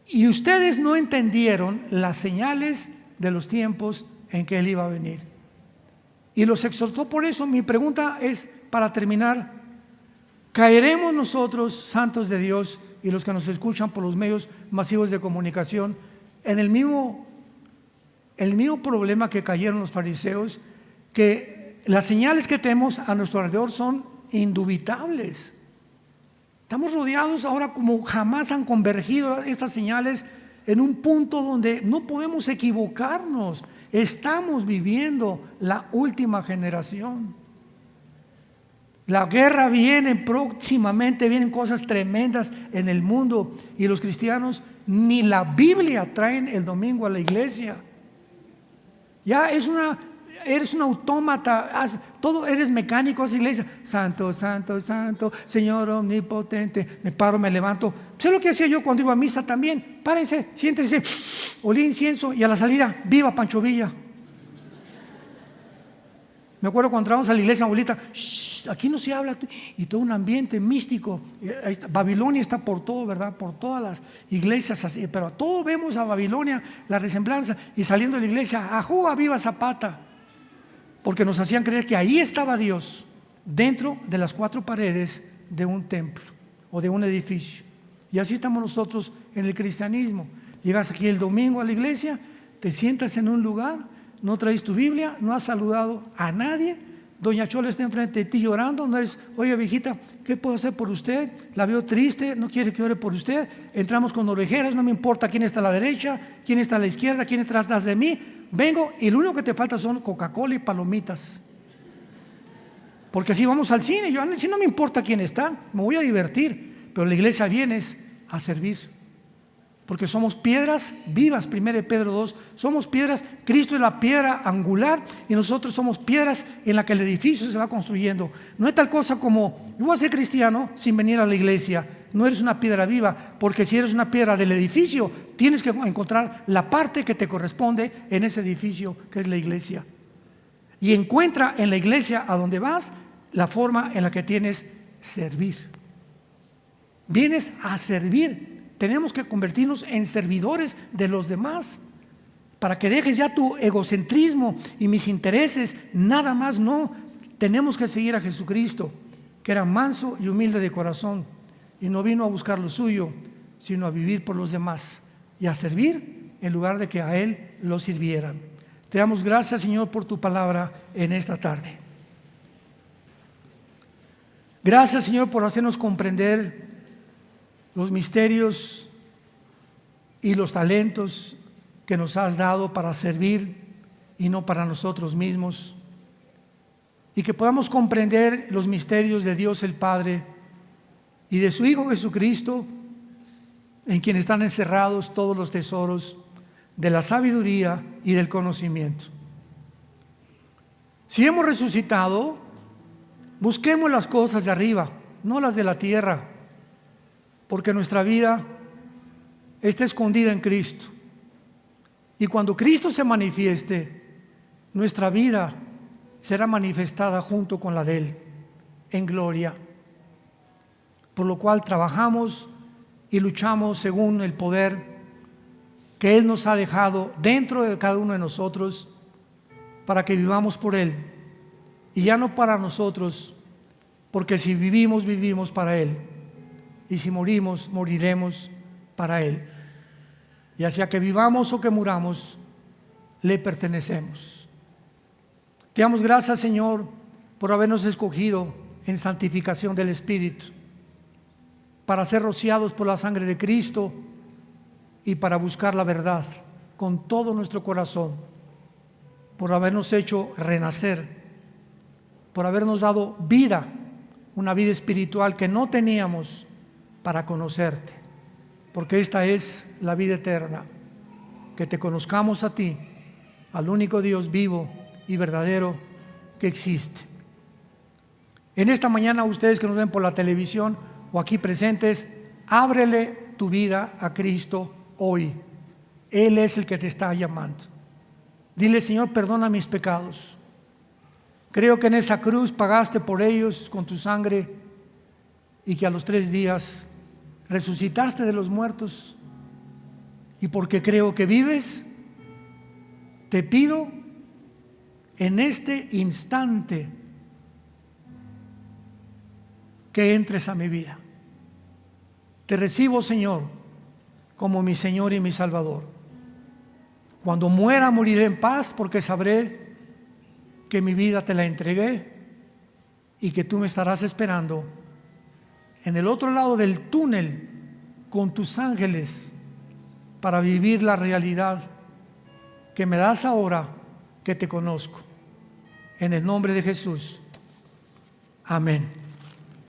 Y ustedes no entendieron las señales de los tiempos en que Él iba a venir. Y los exhortó por eso. Mi pregunta es, para terminar: ¿caeremos nosotros, santos de Dios, y los que nos escuchan por los medios masivos de comunicación, en el mismo problema que cayeron los fariseos? Que las señales que tenemos a nuestro alrededor son indubitables. Estamos rodeados ahora, como jamás han convergido estas señales, en un punto donde no podemos equivocarnos. Estamos viviendo la última generación. La guerra viene próximamente, vienen cosas tremendas en el mundo, y los cristianos ni la Biblia traen el domingo a la iglesia. Ya eres un autómata, todo eres mecánico, haces iglesia, santo, santo, santo, Señor omnipotente, me paro, me levanto. Sé lo que hacía yo cuando iba a misa también. Párense, siéntense, olí incienso, y a la salida, viva Pancho Villa. Me acuerdo cuando entramos a la iglesia, abuelita, aquí no se habla, y todo un ambiente místico. Babilonia está por todo, ¿verdad? Por todas las iglesias así, pero todo vemos a Babilonia, la resemblanza, y saliendo de la iglesia, ¡ajú, viva Zapata! Porque nos hacían creer que ahí estaba Dios, dentro de las 4 paredes de un templo o de un edificio. Y así estamos nosotros en el cristianismo. Llegas aquí el domingo a la iglesia, te sientas en un lugar, no traes tu Biblia, no has saludado a nadie, doña Chola está enfrente de ti llorando, no eres, oye viejita, ¿qué puedo hacer por usted? La veo triste, no quiere que ore por usted. Entramos con orejeras, no me importa quién está a la derecha, quién está a la izquierda, quién está atrás de mí. Vengo y lo único que te falta son Coca-Cola y palomitas. Porque así vamos al cine, yo si no me importa quién está, me voy a divertir, pero la iglesia vienes a servir. Porque somos piedras vivas, 1 Pedro 2, somos piedras, Cristo es la piedra angular y nosotros somos piedras en la que el edificio se va construyendo. No hay tal cosa como, yo voy a ser cristiano sin venir a la iglesia. No eres una piedra viva, porque si eres una piedra del edificio, tienes que encontrar la parte que te corresponde en ese edificio que es la iglesia. Y encuentra en la iglesia a donde vas la forma en la que tienes servir. Vienes a servir. tenemos que convertirnos en servidores de los demás, para que dejes ya tu egocentrismo y mis intereses, nada más. No, tenemos que seguir a Jesucristo, que era manso y humilde de corazón, y no vino a buscar lo suyo, sino a vivir por los demás y a servir en lugar de que a Él lo sirvieran. Te damos gracias, Señor, por tu palabra en esta tarde. Gracias, Señor, por hacernos comprender los misterios y los talentos que nos has dado para servir y no para nosotros mismos, y que podamos comprender los misterios de Dios el Padre y de su Hijo Jesucristo, en quien están encerrados todos los tesoros de la sabiduría y del conocimiento. Si hemos resucitado, busquemos las cosas de arriba, no las de la tierra, porque nuestra vida está escondida en Cristo. Y cuando Cristo se manifieste, nuestra vida será manifestada junto con la de Él, en gloria. Por lo cual trabajamos y luchamos según el poder que Él nos ha dejado dentro de cada uno de nosotros, para que vivamos por Él, y ya no para nosotros, porque si vivimos, vivimos para Él, y si morimos, moriremos para Él. Ya sea que vivamos o que muramos, le pertenecemos. Te damos gracias, Señor, por habernos escogido en santificación del Espíritu, para ser rociados por la sangre de Cristo y para buscar la verdad con todo nuestro corazón, por habernos hecho renacer, por habernos dado vida, una vida espiritual que no teníamos para conocerte. Porque esta es la vida eterna, que te conozcamos a ti, al único Dios vivo y verdadero que existe. En esta mañana, ustedes que nos ven por la televisión o aquí presentes, ábrele tu vida a Cristo hoy. Él es el que te está llamando. Dile: Señor, perdona mis pecados. Creo que en esa cruz pagaste por ellos con tu sangre, y que a los 3 días resucitaste de los muertos, y porque creo que vives, te pido en este instante que entres a mi vida. Te recibo, Señor, como mi Señor y mi Salvador. Cuando muera, moriré en paz, porque sabré que mi vida te la entregué y que tú me estarás esperando en el otro lado del túnel con tus ángeles, para vivir la realidad que me das ahora que te conozco. En el nombre de Jesús. Amén.